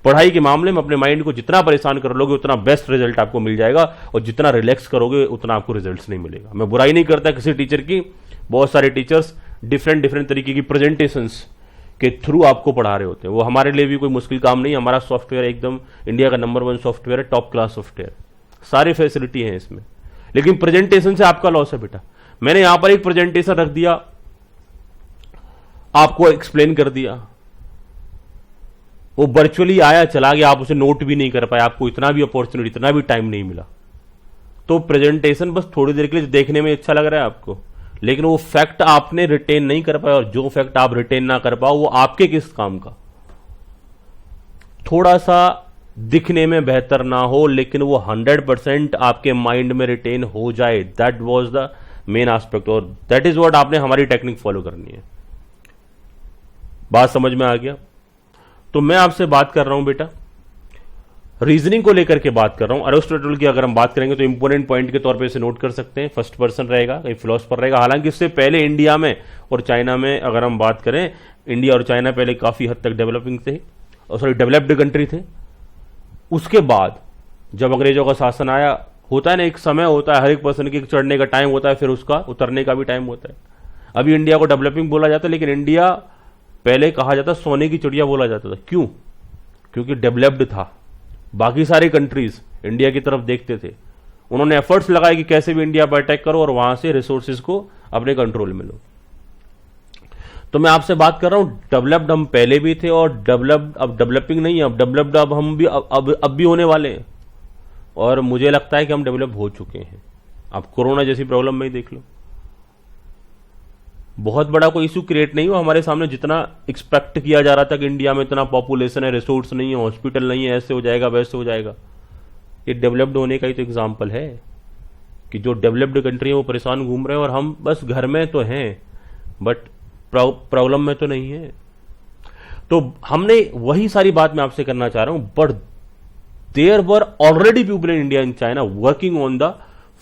Speaker 1: पढ़ाई के मामले में अपने माइंड को जितना परेशान कर लोगे उतना बेस्ट रिजल्ट आपको मिल जाएगा, और जितना रिलैक्स करोगे उतना आपको रिजल्ट्स नहीं मिलेगा। मैं बुराई नहीं करता किसी टीचर की, बहुत सारे टीचर्स डिफरेंट डिफरेंट तरीके की प्रेजेंटेशंस के थ्रू आपको पढ़ा रहे होते हैं, वो हमारे लिए भी कोई मुश्किल काम नहीं है। हमारा सॉफ्टवेयर एकदम इंडिया का नंबर 1 सॉफ्टवेयर है, टॉप क्लास सॉफ्टवेयर, सारी फैसिलिटी है इसमें, लेकिन प्रेजेंटेशन से आपका लॉस है बेटा। मैंने यहां पर एक प्रेजेंटेशन रख दिया, आपको एक्सप्लेन कर दिया, वो वर्चुअली आया चला गया, आप उसे नोट भी नहीं कर पाए, आपको इतना भी अपॉर्चुनिटी, इतना भी टाइम नहीं मिला। तो प्रेजेंटेशन बस थोड़ी देर के लिए देखने में अच्छा लग रहा है आपको, लेकिन वो फैक्ट आपने रिटेन नहीं कर पाया, और जो फैक्ट आप रिटेन ना कर पाओ वो आपके किस काम का। थोड़ा सा दिखने में बेहतर ना हो, लेकिन वो 100% आपके माइंड में रिटेन हो जाए, that was the main aspect, और दैट इज व्हाट आपने हमारी टेक्निक फॉलो करनी है। बात समझ में आ गया? तो मैं आपसे बात कर रहा हूं बेटा, रीजनिंग को लेकर के बात कर रहा हूं। अरिस्टोटल की अगर हम बात करेंगे तो इंपोर्टेंट पॉइंट के तौर पे इसे नोट कर सकते हैं, फर्स्ट पर्सन रहेगा, कहीं फिलोसफर रहेगा। हालांकि इससे पहले इंडिया में और चाइना में अगर हम बात करें, इंडिया और चाइना पहले काफी हद तक डेवलपिंग थे, और सॉरी डेवलप्ड कंट्री थे। उसके बाद जब अंग्रेजों का शासन आया, होता है ना, एक समय होता है, हर एक पर्सन की चढ़ने का टाइम होता है, फिर उसका उतरने का भी टाइम होता है। अभी इंडिया को डेवलपिंग बोला जाता है, लेकिन इंडिया पहले कहा जाता सोने की चिड़िया बोला जाता था। क्यों? क्योंकि डेवलप्ड था, बाकी सारे कंट्रीज इंडिया की तरफ देखते थे, उन्होंने एफर्ट्स लगाए कि कैसे भी इंडिया पर अटैक करो और वहां से रिसोर्सेज को अपने कंट्रोल में लो। तो मैं आपसे बात कर रहा हूं, डेवलप्ड हम पहले भी थे, और डेवलप्ड अब डेवलपिंग नहीं है, अब डेवलप्ड अब हम भी अब भी होने वाले हैं, और मुझे लगता है कि हम डेवलप हो चुके हैं। अब कोरोना जैसी प्रॉब्लम में ही देख लो, बहुत बड़ा कोई इशू क्रिएट नहीं हुआ हमारे सामने, जितना एक्सपेक्ट किया जा रहा था कि इंडिया में इतना पॉपुलेशन है, रिसोर्स नहीं है, हॉस्पिटल नहीं है, ऐसे हो जाएगा वैसे हो जाएगा। ये डेवलप्ड होने का ही तो एग्जाम्पल है कि जो डेवलप्ड कंट्री है वो परेशान घूम रहे हैं, और हम बस घर में तो हैं बट प्रॉब्लम में तो नहीं है। तो हमने वही सारी बात मैं आपसे करना चाह रहा हूं, but there were already people in India and China working on the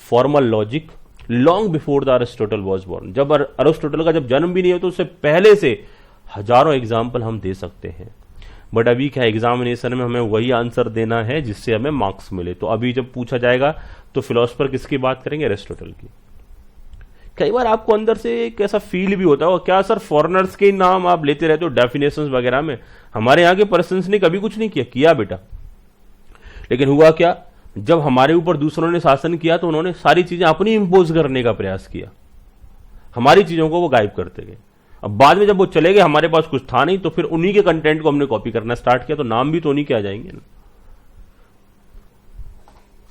Speaker 1: formal logic long before the Aristotle was born. जब अरिस्टोटल का जब जन्म भी नहीं हो तो उससे पहले से हजारों एग्जाम्पल हम दे सकते हैं, बट अभी क्या एग्जामिनेशन में हमें वही आंसर देना है जिससे हमें मार्क्स मिले। तो अभी जब पूछा जाएगा तो फिलोसफर किसकी बात करेंगे? अरिस्टोटल की। कई बार आपको अंदर से एक ऐसा फील भी होता है, क्या सर फॉरेनर्स के नाम आप लेते रहते हो डेफिनेशंस वगैरह में, हमारे यहां के पर्सन्स ने कभी कुछ नहीं किया बेटा। लेकिन हुआ क्या, जब हमारे ऊपर दूसरों ने शासन किया तो उन्होंने सारी चीजें अपनी इंपोज करने का प्रयास किया, हमारी चीजों को वो गायब करते गए। अब बाद में जब वो चले गए, हमारे पास कुछ था नहीं, तो फिर उन्हीं के कंटेंट को हमने कॉपी करना स्टार्ट किया, तो नाम भी तो उन्हीं के आ जाएंगे ना।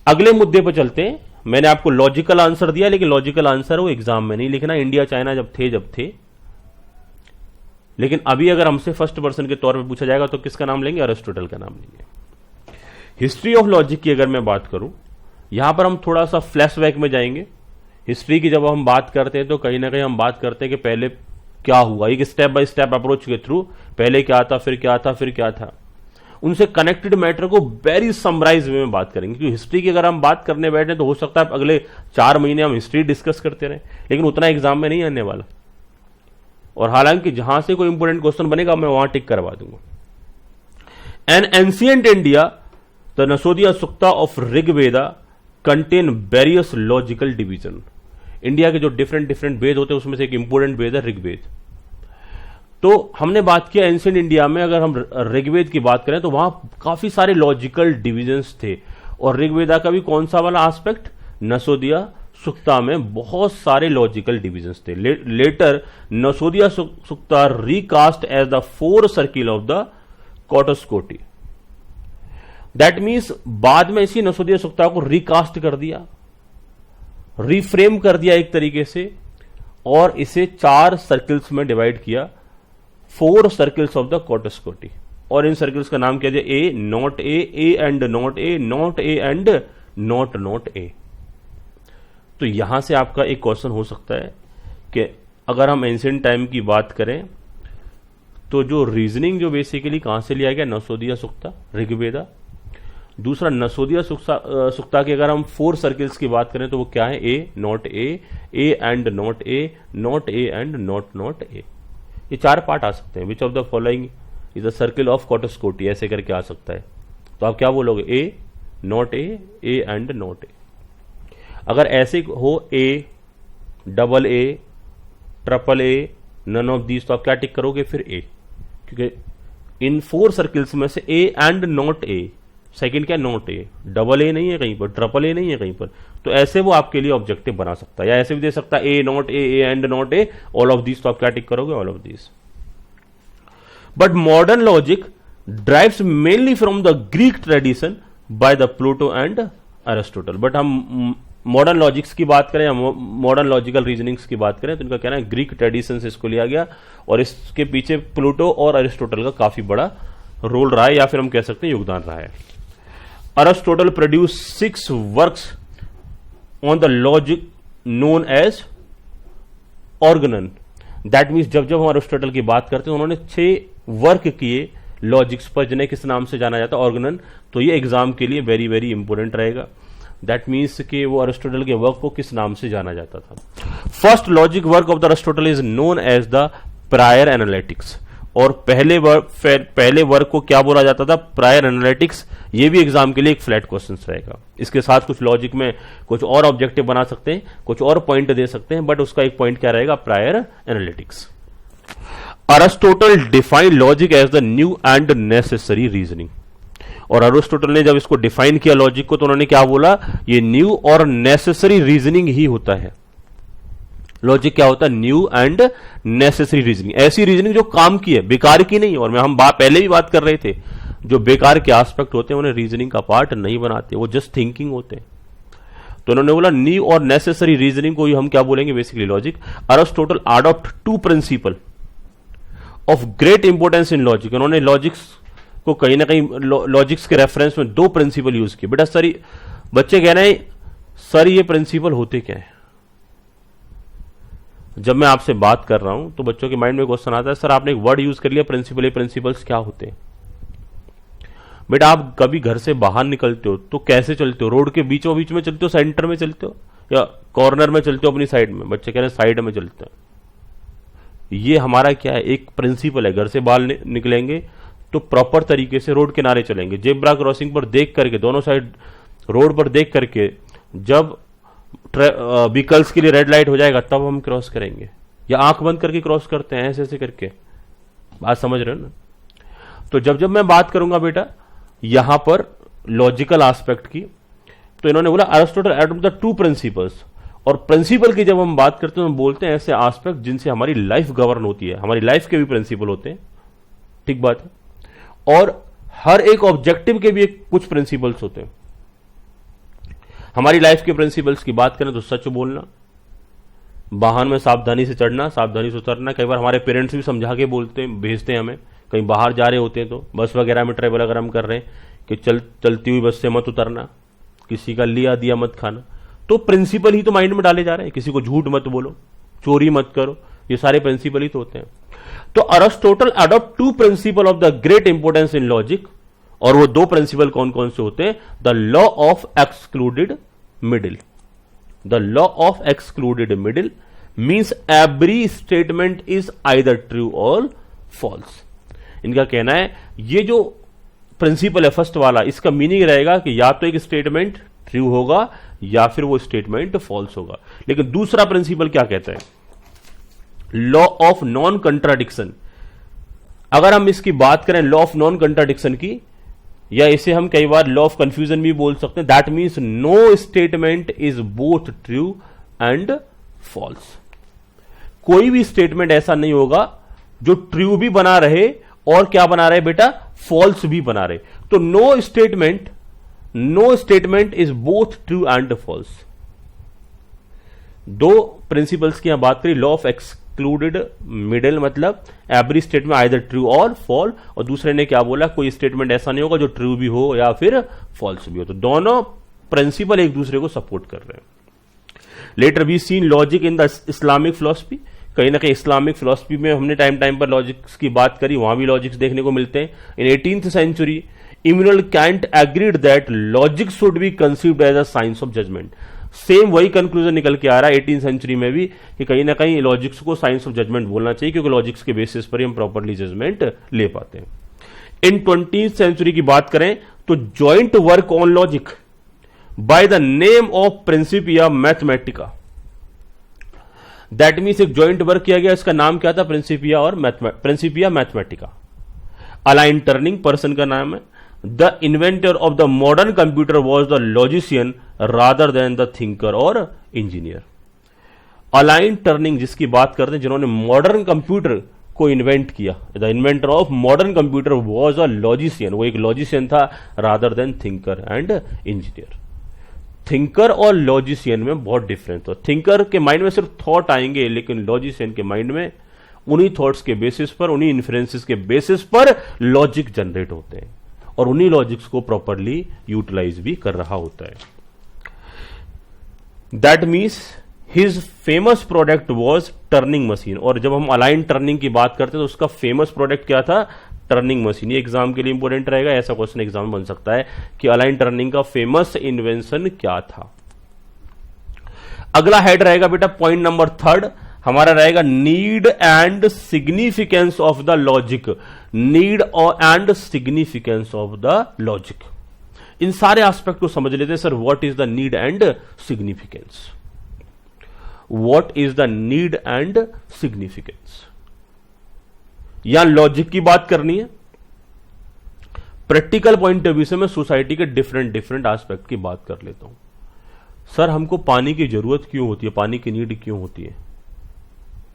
Speaker 1: अगले मुद्दे पर चलते हैं। मैंने आपको लॉजिकल आंसर दिया, लेकिन लॉजिकल आंसर वो एग्जाम में नहीं लिखना, इंडिया चाइना जब थे। लेकिन अभी अगर हमसे फर्स्ट पर्सन के तौर पर पूछा जाएगा तो किसका नाम लेंगे? अरिस्टोटल का नाम लेंगे। हिस्ट्री ऑफ लॉजिक की अगर मैं बात करूं, यहां पर हम थोड़ा सा फ्लैशबैक में जाएंगे। हिस्ट्री की जब हम बात करते हैं तो कहीं ना कहीं हम बात करते हैं कि पहले क्या हुआ, एक स्टेप बाय स्टेप अप्रोच के थ्रू, पहले क्या था, फिर क्या था, फिर क्या था, उनसे कनेक्टेड मैटर को वेरी समराइज वे में बात करेंगे। क्योंकि हिस्ट्री की अगर हम बात करने बैठे तो हो सकता है अगले 4 महीने हम हिस्ट्री डिस्कस करते रहें, लेकिन उतना एग्जाम में नहीं आने वाला। और हालांकि जहां से कोई इंपोर्टेंट क्वेश्चन बनेगा मैं वहां टिक करवा दूंगा। An ancient India the Nasadiya Sukta of Rigveda contain various logical division. India के जो डिफरेंट वेद होते हैं उसमें से एक इंपोर्टेंट वेद है ऋग्वेद। तो हमने बात किया एंशिएंट इंडिया में, अगर हम ऋग्वेद की बात करें तो वहां काफी सारे लॉजिकल डिवीजन्स थे, और ऋग्वेदा का भी कौन सा वाला एस्पेक्ट? नसोदिया सुक्ता में बहुत सारे लॉजिकल डिवीजन्स थे। Later Nasadiya Sukta recast as the 4 circle of the Catuskoti. That means बाद में इसी नसोदिया सुक्ता को रिकास्ट कर दिया, रिफ्रेम कर दिया एक तरीके से, और इसे 4 सर्किल्स में डिवाइड किया, 4 सर्किल्स ऑफ द कॉटस्कोटी। और इन सर्किल्स का नाम क्या है? A not A and not A, not A and not A. तो यहां से आपका एक क्वेश्चन हो सकता है कि अगर हम एंशिएंट टाइम की बात करें तो जो रीजनिंग जो बेसिकली कहां से लिया गया? नसोदिया सुक्ता, ऋग्वेदा। दूसरा नसोदिया सुक्ता की अगर हम 4 सर्किल्स की बात करें तो वो क्या है? A not A and not A, not A and not A. ये 4 पार्ट आ सकते हैं। Which of the following is a circle of Catuskoti, ऐसे करके आ सकता है। तो आप क्या बोलोगे, A not A and not A. अगर ऐसे हो A double A triple A none of these, तो आप क्या टिक करोगे फिर ए, क्योंकि इन 4 सर्किल्स में से ए एंड नॉट ए, सेकंड क्या नॉट ए, डबल ए नहीं है कहीं पर, ट्रिपल ए नहीं है कहीं पर, तो ऐसे वो आपके लिए ऑब्जेक्टिव बना सकता है। या ऐसे भी दे सकता है A not A and not A all of these, तो आप क्या टिक करोगे all of these. But modern logic drives mainly from the Greek tradition by the Pluto and Aristotle. बट हम मॉडर्न लॉजिक्स की बात करें या मॉडर्न लॉजिकल रीजनिंग्स की बात करें तो इनका कहना है ग्रीक ट्रेडिशन से इसको लिया गया, और इसके पीछे प्लूटो और अरिस्टोटल का काफी बड़ा रोल रहा है, या फिर हम कह सकते हैं योगदान रहा है। Aristotle produce 6 works on the logic known as Organon. That means जब जब हम अरिस्टोटल की बात करते हैं उन्होंने 6 वर्क किए लॉजिक्स पर, जिन्हें किस नाम से जाना जाता है, ऑर्गनन। तो ये एग्जाम के लिए वेरी वेरी इंपोर्टेंट रहेगा। दैट मीन्स कि वो अरिस्टोटल के वर्क को किस नाम से जाना जाता था। First logic work of the Aristotle is known as the prior analytics, और पहले वर्क को क्या बोला जाता था, प्रायर एनालिटिक्स। ये भी एग्जाम के लिए एक फ्लैट क्वेश्चन रहेगा। इसके साथ कुछ लॉजिक में कुछ और ऑब्जेक्टिव बना सकते हैं, कुछ और पॉइंट दे सकते हैं, बट उसका एक पॉइंट क्या रहेगा, prior analytics. Aristotle define logic as the new and necessary reasoning, और अरिस्टोटल ने जब इसको डिफाइन किया लॉजिक को, तो उन्होंने क्या बोला, ये न्यू और नेसेसरी रीजनिंग ही होता है। लॉजिक क्या होता है, न्यू एंड नेसेसरी रीजनिंग, ऐसी रीजनिंग जो काम की है, बेकार की नहीं। और हम पहले भी बात कर रहे थे, जो बेकार के एस्पेक्ट होते हैं उन्हें रीजनिंग का पार्ट नहीं बनाते, वो जस्ट थिंकिंग होते हैं। तो उन्होंने बोला न्यू और नेसेसरी रीजनिंग को ही हम क्या बोलेंगे, basically logic. Aristotle adopt 2 principle of great importance in logic. उन्होंने लॉजिक्स को कहीं ना कहीं लॉजिक्स के रेफरेंस में 2 प्रिंसिपल यूज किए। बेटा सर, बच्चे कह रहे हैं सर ये प्रिंसिपल होते क्या है। जब मैं आपसे बात कर रहा हूं तो बच्चों के माइंड में क्वेश्चन आता है, सर आपने एक वर्ड यूज कर लिया प्रिंसिपल, ये प्रिंसिपल्स क्या होते हैं। बेटा आप कभी घर से बाहर निकलते हो तो कैसे चलते हो, रोड के बीचों बीच में चलते हो, सेंटर में चलते हो, या कॉर्नर में चलते हो अपनी साइड में। बच्चे कह रहे हैं साइड में चलते हैं। ये हमारा क्या है, एक प्रिंसिपल है। घर से बाहर निकलेंगे तो प्रॉपर तरीके से रोड किनारे चलेंगे, जेब्रा क्रॉसिंग पर देख करके, दोनों साइड रोड पर देख करके, जब व्हीकल्स के लिए रेड लाइट हो जाएगा तब हम क्रॉस करेंगे, या आंख बंद करके क्रॉस करते हैं, ऐसे ऐसे करके। बात समझ रहे हो ना। तो जब जब मैं बात करूंगा बेटा यहां पर लॉजिकल एस्पेक्ट की, तो इन्होंने बोला अरिस्टोटल एडॉप्ट द 2 प्रिंसिपल्स। और प्रिंसिपल की जब हम बात करते हैं, हम बोलते हैं ऐसे एस्पेक्ट जिनसे हमारी लाइफ गवर्न होती है, हमारी लाइफ के भी प्रिंसिपल होते हैं, ठीक बात है। और हर एक ऑब्जेक्टिव के भी कुछ प्रिंसिपल्स होते हैं। हमारी लाइफ के प्रिंसिपल्स की बात करें तो सच बोलना, वाहन में सावधानी से चढ़ना, सावधानी से उतरना। कई बार हमारे पेरेंट्स भी समझा के बोलते हैं, भेजते हैं हमें, कहीं बाहर जा रहे होते हैं तो बस वगैरह में ट्रेवल अगर हम कर रहे हैं कि चलती हुई बस से मत उतरना, किसी का लिया दिया मत खाना। तो प्रिंसिपल ही तो माइंड में डाले जा रहे हैं। किसी को झूठ मत बोलो, चोरी मत करो, ये सारे प्रिंसिपल ही तो होते हैं। तो Aristotle adopt 2 principle of the great importance in logic, और वो 2 प्रिंसिपल कौन कौन से होते हैं, the law of excluded middle. The law of excluded middle means every statement is either true और फॉल्स। इनका कहना है ये जो प्रिंसिपल है फर्स्ट वाला, इसका मीनिंग रहेगा कि या तो एक स्टेटमेंट ट्रू होगा या फिर वो स्टेटमेंट फॉल्स होगा। लेकिन दूसरा प्रिंसिपल क्या कहता है, लॉ ऑफ नॉन कंट्राडिक्शन। अगर हम इसकी बात करें लॉ ऑफ नॉन कंट्राडिक्शन की, या इसे हम कई बार लॉ ऑफ कंफ्यूजन भी बोल सकते हैं, that means no statement is both true and false. कोई भी स्टेटमेंट ऐसा नहीं होगा जो ट्रू भी बना रहे और क्या बना रहे बेटा, फॉल्स भी बना रहे। तो no statement is both true and false. 2 principles की यहां बात करी, लॉ ऑफ एक्सक्लूडेड मिडिल मतलब एवरी स्टेटमेंट आइदर ट्रू और फॉल, और दूसरे ने क्या बोला, कोई स्टेटमेंट ऐसा नहीं होगा जो ट्रू भी हो या फिर फॉल्स भी हो। तो दोनों प्रिंसिपल एक दूसरे को सपोर्ट कर रहे हैं। Later we seen logic in the Islamic philosophy. कहीं ना कहीं इस्लामिक फिलॉसफी में हमने टाइम टाइम पर लॉजिक्स की बात करी, वहां भी लॉजिक्स देखने को मिलते हैं। In 18th century Immanuel Kant agreed that logic should be conceived as a science of judgement. Same वही कंक्लूजन निकल के आ रहा है 18th सेंचुरी में भी, कि कहीं ना कहीं लॉजिक्स को साइंस ऑफ जजमेंट बोलना चाहिए, क्योंकि लॉजिक्स के बेसिस पर ही हम प्रॉपरली जजमेंट ले पाते हैं। इन 20th सेंचुरी की बात करें तो joint work on logic by the name of Principia Mathematica. That means एक ज्वाइंट वर्क किया गया, इसका नाम क्या था? Principia Mathematica. Align turning person का नाम है। The inventor of the modern computer was the logician rather than the thinker और इंजीनियर। अलाइन टर्निंग जिसकी बात करते हैं, जिन्होंने मॉडर्न कंप्यूटर को इन्वेंट किया, the inventor of modern computer was a logician, वो एक लॉजिशियन था, rather than thinker and engineer. Thinker और लॉजिशियन में बहुत डिफरेंस हो। थिंकर के माइंड में सिर्फ थॉट आएंगे, लेकिन लॉजिशियन के माइंड में उन्हीं थॉट्स के बेसिस पर, उन्हीं इन्फ्रेंसेस के बेसिस पर लॉजिक जनरेट होते हैं और उन्हीं लॉजिक्स को प्रॉपरली यूटिलाइज भी कर रहा होता है। That means his famous product was turning machine. और जब हम अलाइन टर्निंग की बात करते हैं तो उसका फेमस प्रोडक्ट क्या था? Turning machine. ये एग्जाम के लिए इंपॉर्टेंट रहेगा, ऐसा क्वेश्चन एग्जाम बन सकता है कि अलाइन टर्निंग का फेमस इन्वेंशन क्या था। अगला हेड रहेगा बेटा पॉइंट नंबर 3 हमारा रहेगा need and significance of the logic. Need and significance of the logic, इन सारे एस्पेक्ट को समझ लेते हैं। Sir what is the need and significance? What is the need and significance? यहां लॉजिक की बात करनी है। प्रैक्टिकल पॉइंट ऑफ व्यू से मैं सोसाइटी के डिफरेंट एस्पेक्ट की बात कर लेता हूं। सर हमको पानी की जरूरत क्यों होती है? पानी की नीड क्यों होती है?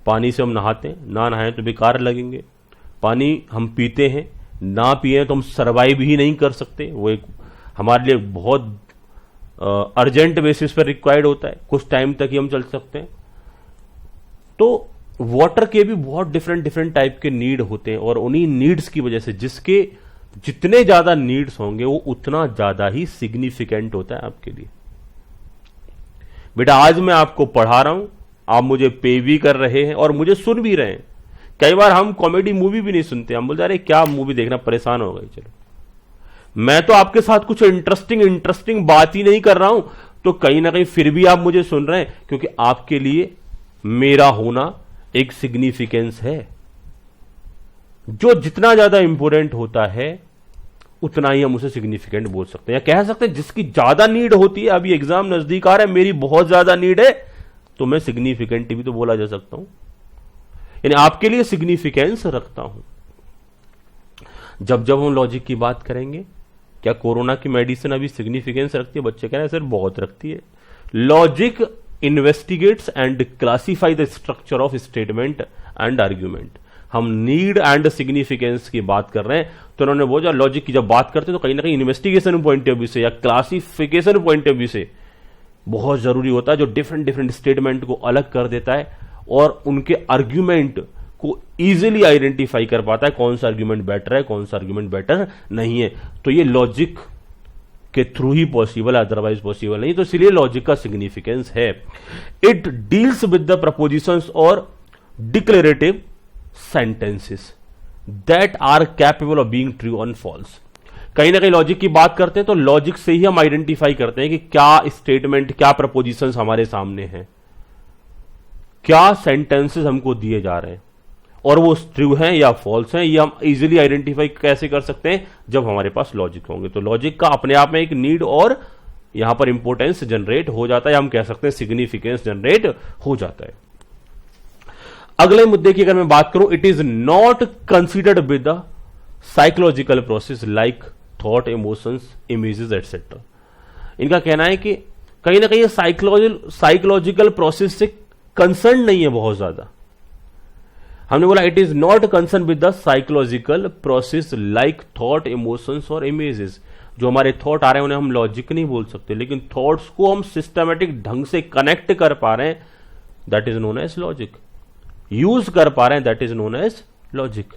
Speaker 1: पानी से हम नहाते हैं, ना नहाएं तो बेकार लगेंगे। पानी हम पीते हैं, ना पिए तो हम सर्वाइव ही नहीं कर सकते। वो एक हमारे लिए बहुत अर्जेंट बेसिस पर रिक्वायर्ड होता है, कुछ टाइम तक ही हम चल सकते हैं। तो वाटर के भी बहुत डिफरेंट टाइप के नीड होते हैं और उन्हीं नीड्स की वजह से जिसके जितने ज्यादा नीड्स होंगे वो उतना ज्यादा ही सिग्निफिकेंट होता है आपके लिए। बेटा आज मैं आपको पढ़ा रहा हूं, आप मुझे पे भी कर रहे हैं और मुझे सुन भी रहे हैं। कई बार हम कॉमेडी मूवी भी नहीं सुनते, हम बोलते अरे क्या मूवी देखना, परेशान हो गए। चलो मैं तो आपके साथ कुछ इंटरेस्टिंग बात ही नहीं कर रहा हूं, तो कहीं ना कहीं फिर भी आप मुझे सुन रहे हैं, क्योंकि आपके लिए मेरा होना एक सिग्निफिकेंस है। जो जितना ज्यादा इंपोर्टेंट होता है उतना ही हम उसे सिग्निफिकेंट बोल सकते हैं, या कह सकते हैं जिसकी ज्यादा नीड होती है। अभी एग्जाम नजदीक आ रहा है, मेरी बहुत ज्यादा नीड है, तो मैं सिग्निफिकेंट भी तो बोला जा सकता हूं, यानी आपके लिए सिग्निफिकेंस रखता हूं। जब हम लॉजिक की बात करेंगे, क्या कोरोना की मेडिसिन अभी सिग्निफिकेंस रखती है? बच्चे कह रहे हैं सर बहुत रखती है। Logic investigates and classify the structure of statement and argument. हम नीड एंड सिग्निफिकेंस की बात कर रहे हैं, तो उन्होंने बोला लॉजिक की जब बात करते हैं तो कहीं ना कहीं इन्वेस्टिगेशन पॉइंट ऑफ व्यू से या क्लासिफिकेशन पॉइंट ऑफ व्यू से बहुत जरूरी होता है, जो डिफरेंट स्टेटमेंट को अलग कर देता है और उनके आर्ग्यूमेंट को इजीली आइडेंटिफाई कर पाता है, कौन सा आर्ग्यूमेंट बेटर है, कौन सा आर्ग्यूमेंट बेटर नहीं है। तो ये लॉजिक के थ्रू ही पॉसिबल है, अदरवाइज पॉसिबल नहीं। तो इसलिए लॉजिक का सिग्निफिकेंस है, it deals with the propositions और declarative sentences that are capable of being true and false. कहीं ना कहीं लॉजिक की बात करते हैं तो लॉजिक से ही हम आइडेंटिफाई करते हैं कि क्या स्टेटमेंट, क्या प्रपोजिशंस हमारे सामने हैं, क्या सेंटेंसेस हमको दिए जा रहे हैं और वो ट्रू हैं या फॉल्स हैं। ये हम इजीली आइडेंटिफाई कैसे कर सकते हैं? जब हमारे पास लॉजिक होंगे। तो लॉजिक का अपने आप में एक नीड और यहां पर इंपोर्टेंस जनरेट हो जाता है, हम कह सकते हैं सिग्निफिकेंस जनरेट हो जाता है। अगले मुद्दे की अगर मैं बात करूं, it is not considered with the psychological process like thought, emotions, images etcetera. इनका कहना है कि कहीं ना कहीं साइकोलॉजिकल प्रोसेस से कंसर्न नहीं है बहुत ज्यादा। हमने बोला it is not concern with the psychological process like thought, emotions और इमेजेस। जो हमारे थॉट आ रहे हैं उन्हें हम लॉजिक नहीं बोल सकते, लेकिन थॉट्स को हम सिस्टमेटिक ढंग से कनेक्ट कर पा रहे हैं, that is known as logic. Use कर पा रहे हैं, that is known as logic.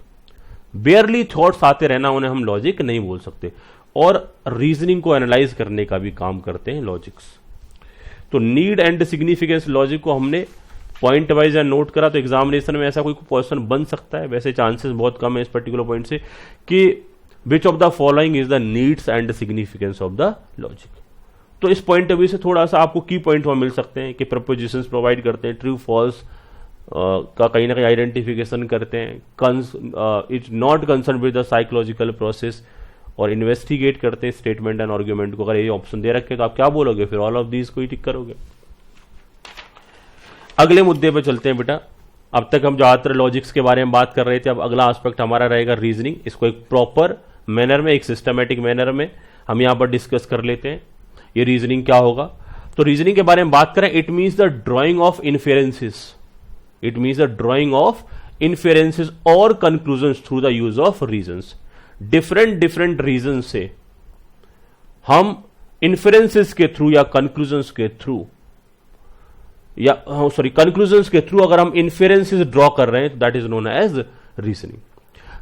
Speaker 1: Barely thoughts आते रहना, उन्हें हम लॉजिक नहीं बोल सकते। और रीजनिंग को एनालाइज करने का भी काम करते हैं लॉजिक्स। तो नीड एंड सिग्निफिकेंस लॉजिक को हमने पॉइंट वाइज नोट करा, तो एग्जामिनेशन में ऐसा कोई क्वेश्चन बन सकता है। वैसे चांसेस बहुत कम है इस पर्टिकुलर पॉइंट से कि विच of the following is the needs and significance of the logic. तो इस पॉइंट ऑफ व्यू से थोड़ा सा आपको की पॉइंट वहां मिल सकते हैं कि प्रपोजिशंस प्रोवाइड करते हैं, ट्रू फॉल्स, का कहीं ना कहीं आइडेंटिफिकेशन करते हैं, it's not concern with the psychological process, और इन्वेस्टिगेट करते हैं स्टेटमेंट एंड आर्ग्यूमेंट को। अगर ये ऑप्शन दे रखे तो आप क्या बोलोगे, फिर ऑल ऑफ दीज को ही टिक करोगे। अगले मुद्दे पे चलते हैं बेटा। अब तक हम ज्यादातर लॉजिक्स के बारे में बात कर रहे थे, अब अगला एस्पेक्ट हमारा रहेगा रीजनिंग। इसको एक प्रॉपर मैनर में, एक सिस्टमेटिक मैनर में हम यहां पर डिस्कस कर लेते हैं। ये रीजनिंग क्या होगा, तो रीजनिंग के बारे में बात करें, it means the drawing of inferences, it means the drawing of inferences और conclusions through the use of reasons. Different reason से हम इन्फेरेंसेस के थ्रू या कंक्लूजन्स के थ्रू या कंक्लूजन्स के थ्रू अगर हम इन्फेरेंसेस ड्रॉ कर रहे हैं तो that is known as reasoning.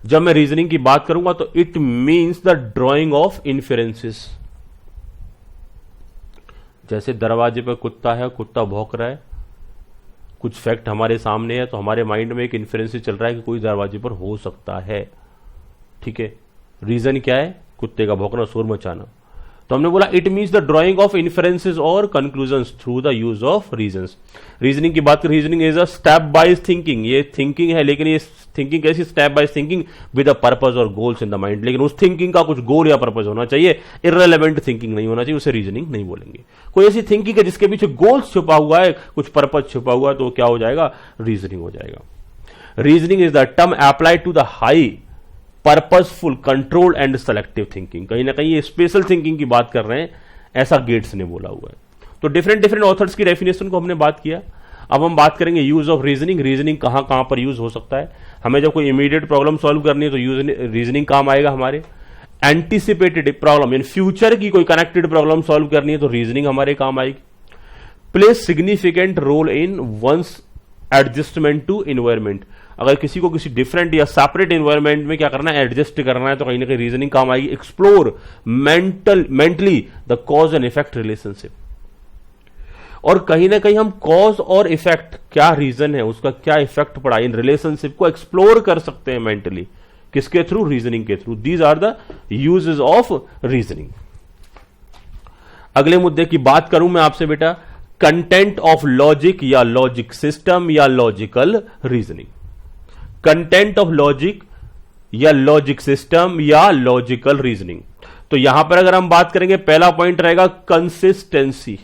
Speaker 1: जब मैं रीजनिंग की बात करूंगा तो it means the drawing of inferences. जैसे दरवाजे पर कुत्ता है, कुत्ता भौंक रहा है, कुछ फैक्ट हमारे सामने है, तो हमारे माइंड में एक इन्फेरेंस चल रहा है कि कोई दरवाजे पर हो सकता है। ठीक है, रीजन क्या है, कुत्ते का भौंकना, शोर मचाना। तो हमने बोला it means the drawing of inferences और conclusions through the use of reasons. Reasoning की बात करें, reasoning is a stepwise thinking. ये थिंकिंग है, लेकिन ये थिंकिंग कैसी, stepwise thinking with a purpose और गोल्स इन द माइंड। लेकिन उस थिंकिंग का कुछ गोल या पर्पस होना चाहिए, इररिलेवेंट थिंकिंग नहीं होना चाहिए, उसे रीजनिंग नहीं बोलेंगे। कोई ऐसी थिंकिंग है जिसके पीछे गोल्स छुपा हुआ है, कुछ पर्पस छुपा हुआ है, तो क्या हो जाएगा, रीजनिंग हो जाएगा। Reasoning is the term applied to the high purposeful control and selective thinking. कहीं ना कहीं ये स्पेशल थिंकिंग की बात कर रहे हैं, ऐसा गेट्स ने बोला हुआ है। तो डिफरेंट ऑथर्स की डेफिनेशन को हमने बात किया। अब हम बात करेंगे यूज ऑफ रीजनिंग। रीजनिंग कहां कहां पर यूज हो सकता है। हमें जब कोई इमीडिएट प्रॉब्लम सॉल्व करनी है तो रीजनिंग काम आएगा हमारे। एंटिसिपेटेड प्रॉब्लम, इन फ्यूचर की कोई कनेक्टेड प्रॉब्लम सॉल्व करनी है तो रीजनिंग हमारे काम आएगी। Play significant role in one's adjustment to environment. अगर किसी को किसी डिफरेंट या सेपरेट इन्वायरमेंट में क्या करना है, एडजस्ट करना है, तो कहीं ना कहीं रीजनिंग काम आएगी। Explore mentally the cause and effect relationship. और कहीं ना कहीं हम कॉज और इफेक्ट, क्या रीजन है, उसका क्या इफेक्ट पड़ा, इन रिलेशनशिप को एक्सप्लोर कर सकते हैं मेंटली। किसके थ्रू, रीजनिंग के through. These are the uses of reasoning. अगले मुद्दे की बात करूं मैं आपसे बेटा, कंटेंट ऑफ लॉजिक या लॉजिक सिस्टम या logical reasoning. Content of logic या लॉजिक सिस्टम या लॉजिकल रीजनिंग। तो यहां पर अगर हम बात करेंगे, पहला पॉइंट रहेगा कंसिस्टेंसी।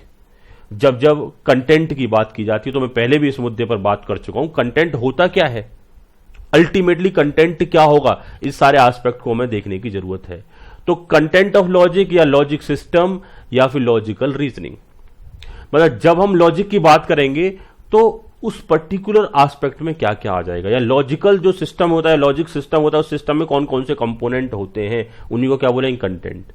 Speaker 1: जब कंटेंट की बात की जाती है, तो मैं पहले भी इस मुद्दे पर बात कर चुका हूं, कंटेंट होता क्या है, अल्टीमेटली कंटेंट क्या होगा, इस सारे एस्पेक्ट को हमें देखने की जरूरत है। तो कंटेंट ऑफ लॉजिक या लॉजिक सिस्टम या फिर लॉजिकल रीजनिंग, मतलब जब हम लॉजिक की बात करेंगे तो उस पर्टिकुलर एस्पेक्ट में क्या क्या आ जाएगा, या लॉजिकल जो सिस्टम होता है, लॉजिक सिस्टम होता है, उस सिस्टम में कौन कौन से कंपोनेंट होते हैं, उन्हीं को क्या बोलेंगे, कंटेंट।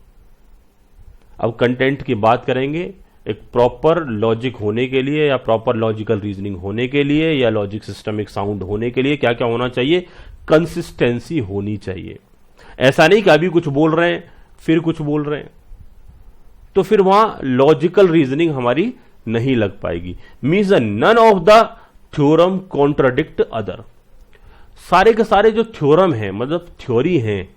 Speaker 1: अब कंटेंट की बात करेंगे, एक प्रॉपर लॉजिक होने के लिए या प्रॉपर लॉजिकल रीजनिंग होने के लिए या लॉजिक सिस्टम एक साउंड होने के लिए क्या क्या होना चाहिए, कंसिस्टेंसी होनी चाहिए। ऐसा नहीं कि अभी कुछ बोल रहे हैं फिर कुछ बोल रहे हैं, तो फिर वहां लॉजिकल रीजनिंग हमारी नहीं लग पाएगी। Means none of the theorem contradict other. सारे के सारे जो थ्योरम हैं, मतलब थ्योरी हैं,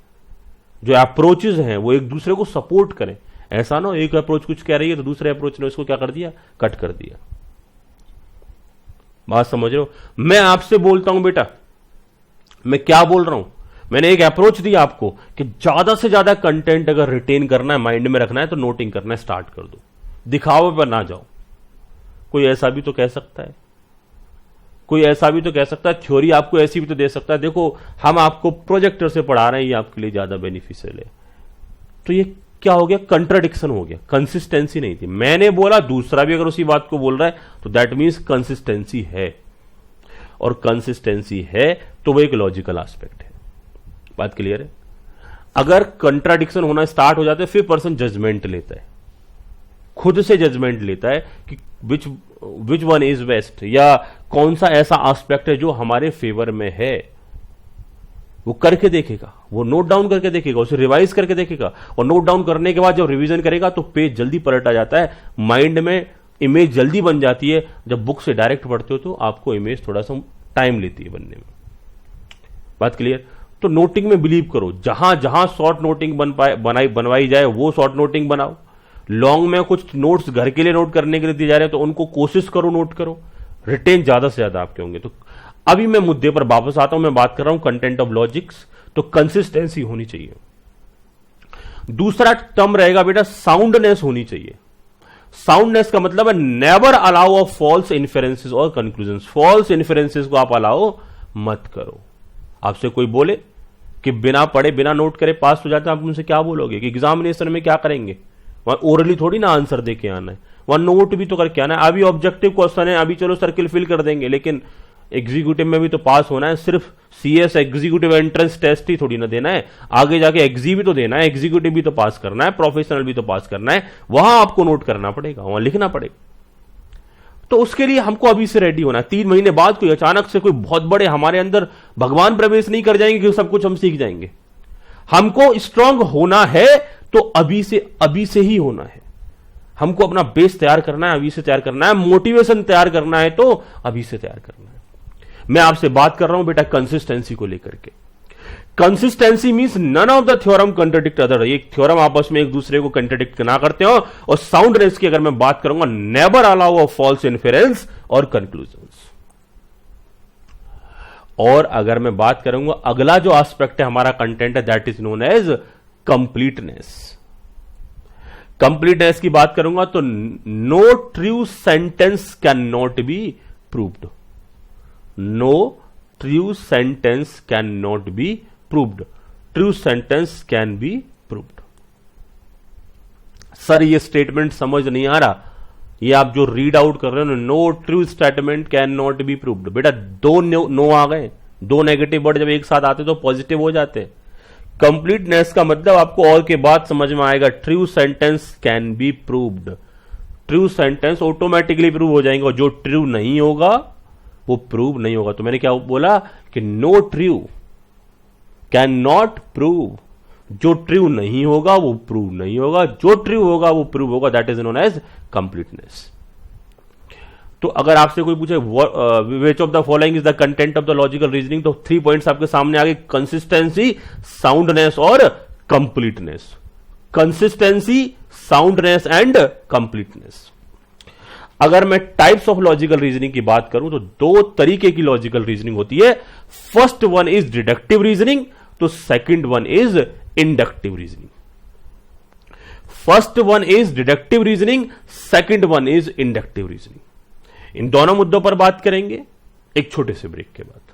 Speaker 1: जो अप्रोचेज हैं, वो एक दूसरे को सपोर्ट करें। ऐसा ना एक अप्रोच कुछ कह रही है तो दूसरे अप्रोच ने उसको क्या कर दिया, कट कर दिया। बात समझ रहे हो। मैं आपसे बोलता हूं बेटा, मैं क्या बोल रहा हूं, मैंने एक अप्रोच दिया आपको कि ज्यादा से ज्यादा कंटेंट अगर रिटेन करना है, माइंड में रखना है, तो नोटिंग करना स्टार्ट कर दो, दिखावे पर ना जाओ। कोई ऐसा भी तो कह सकता है, कोई ऐसा भी तो कह सकता है, थ्योरी आपको ऐसी भी तो दे सकता है, देखो हम आपको प्रोजेक्टर से पढ़ा रहे हैं, ये आपके लिए ज्यादा बेनिफिशियल है। तो ये क्या हो गया, कंट्राडिक्शन हो गया, कंसिस्टेंसी नहीं थी। मैंने बोला, दूसरा भी अगर उसी बात को बोल रहा है, तो दैट मीन्स कंसिस्टेंसी है, और कंसिस्टेंसी है तो वो एक लॉजिकल एस्पेक्ट है। बात क्लियर है। अगर कंट्राडिक्शन होना स्टार्ट हो जाता है, फिर पर्सन जजमेंट लेता है, खुद से जजमेंट लेता है कि विच वन इज बेस्ट, या कौन सा ऐसा एस्पेक्ट है जो हमारे फेवर में है। वो करके देखेगा, वो नोट डाउन करके देखेगा, उसे रिवाइज करके देखेगा, और नोट डाउन करने के बाद जब रिवीजन करेगा तो पेज जल्दी पलट आ जाता है, माइंड में इमेज जल्दी बन जाती है। जब बुक से डायरेक्ट पढ़ते हो तो आपको इमेज थोड़ा सा टाइम लेती है बनने में। बात क्लियर। तो नोटिंग में बिलीव करो, जहां जहां शॉर्ट नोटिंग बनवाई जाए वो शॉर्ट नोटिंग बनाओ। लॉन्ग में कुछ नोट्स घर के लिए नोट करने के लिए दिए जा रहे हैं तो उनको कोशिश करो, नोट करो, रिटेन ज्यादा से ज्यादा आपके होंगे। तो अभी मैं मुद्दे पर वापस आता हूं, मैं बात कर रहा हूं कंटेंट ऑफ लॉजिक्स, तो कंसिस्टेंसी होनी चाहिए। दूसरा टर्म रहेगा बेटा साउंडनेस होनी चाहिए। साउंडनेस का मतलब है never allow of false inferences और कंक्लूजन। फॉल्स इन्फेरेंसेस को आप अलाउ मत करो। आपसे कोई बोले कि बिना पढ़े बिना नोट करे पास हो जाता है, आप उनसे क्या बोलोगे कि एग्जामिनेशन में क्या करेंगे, वहां ओरली थोड़ी ना आंसर दे के आना है, वहां नोट भी तो करके आना है। अभी ऑब्जेक्टिव क्वेश्चन है, अभी चलो सर्किल फिल कर देंगे, लेकिन एग्जीक्यूटिव में भी तो पास होना है। सिर्फ सीएस एग्जीक्यूटिव एंट्रेंस टेस्ट ही थोड़ी ना देना है, आगे जाके एग्जी भी तो देना है, एग्जीक्यूटिव भी तो पास करना है, प्रोफेशनल भी तो पास करना है, वहां आपको नोट करना पड़ेगा, वहां लिखना पड़ेगा। तो उसके लिए हमको अभी से रेडी होना है। 3 महीने बाद कोई अचानक से कोई बहुत बड़े हमारे अंदर भगवान प्रवेश नहीं कर जाएंगे कि सब कुछ हम सीख जाएंगे। हमको स्ट्रांग होना है तो अभी से ही होना है। हमको अपना बेस तैयार करना है, अभी से तैयार करना है। मोटिवेशन तैयार करना है तो अभी से तैयार करना है। मैं आपसे बात कर रहा हूं बेटा कंसिस्टेंसी को लेकर के। Consistency means none of the theorem contradict other. एक थ्योरम आपस में एक दूसरे को कंट्राडिक्ट ना करते हो। और साउंडनेस की अगर मैं बात करूंगा, never allow of false inference और कंक्लूजन्स। और अगर मैं बात करूंगा, अगला जो एस्पेक्ट है हमारा कंटेंट है, that is known as completeness. Completeness की बात करूंगा तो no true sentence can not be proved. No true sentence can not be proved. True sentence can be proved. Sir ये स्टेटमेंट समझ नहीं आ रहा, ये आप जो रीड आउट कर रहे हो, no true statement can not be proved. बेटा 2 नो आ गए, 2 नेगेटिव वर्ड जब एक साथ आते तो पॉजिटिव हो जाते। कंप्लीटनेस का मतलब आपको और के बाद समझ में आएगा, true sentence can be proved. True sentence automatically prove हो जाएंगे, और जो ट्रू नहीं होगा वो प्रूव नहीं होगा। तो मैंने क्या बोला कि no true can not prove. जो ट्रू नहीं होगा वो प्रूव नहीं होगा, जो ट्रू होगा वो प्रूव होगा। That is known as completeness. तो अगर आपसे कोई पूछे which of the following is the content of the logical reasoning, तो 3 पॉइंट्स आपके सामने आ गए, कंसिस्टेंसी, साउंडनेस और completeness. Consistency, soundness and completeness. अगर मैं टाइप्स ऑफ लॉजिकल रीजनिंग की बात करूं तो 2 तरीके की लॉजिकल रीजनिंग होती है। First one is deductive reasoning, तो second one is inductive reasoning. First one is deductive reasoning, second one is inductive reasoning. इन दोनों मुद्दों पर बात करेंगे एक छोटे से ब्रेक के बाद।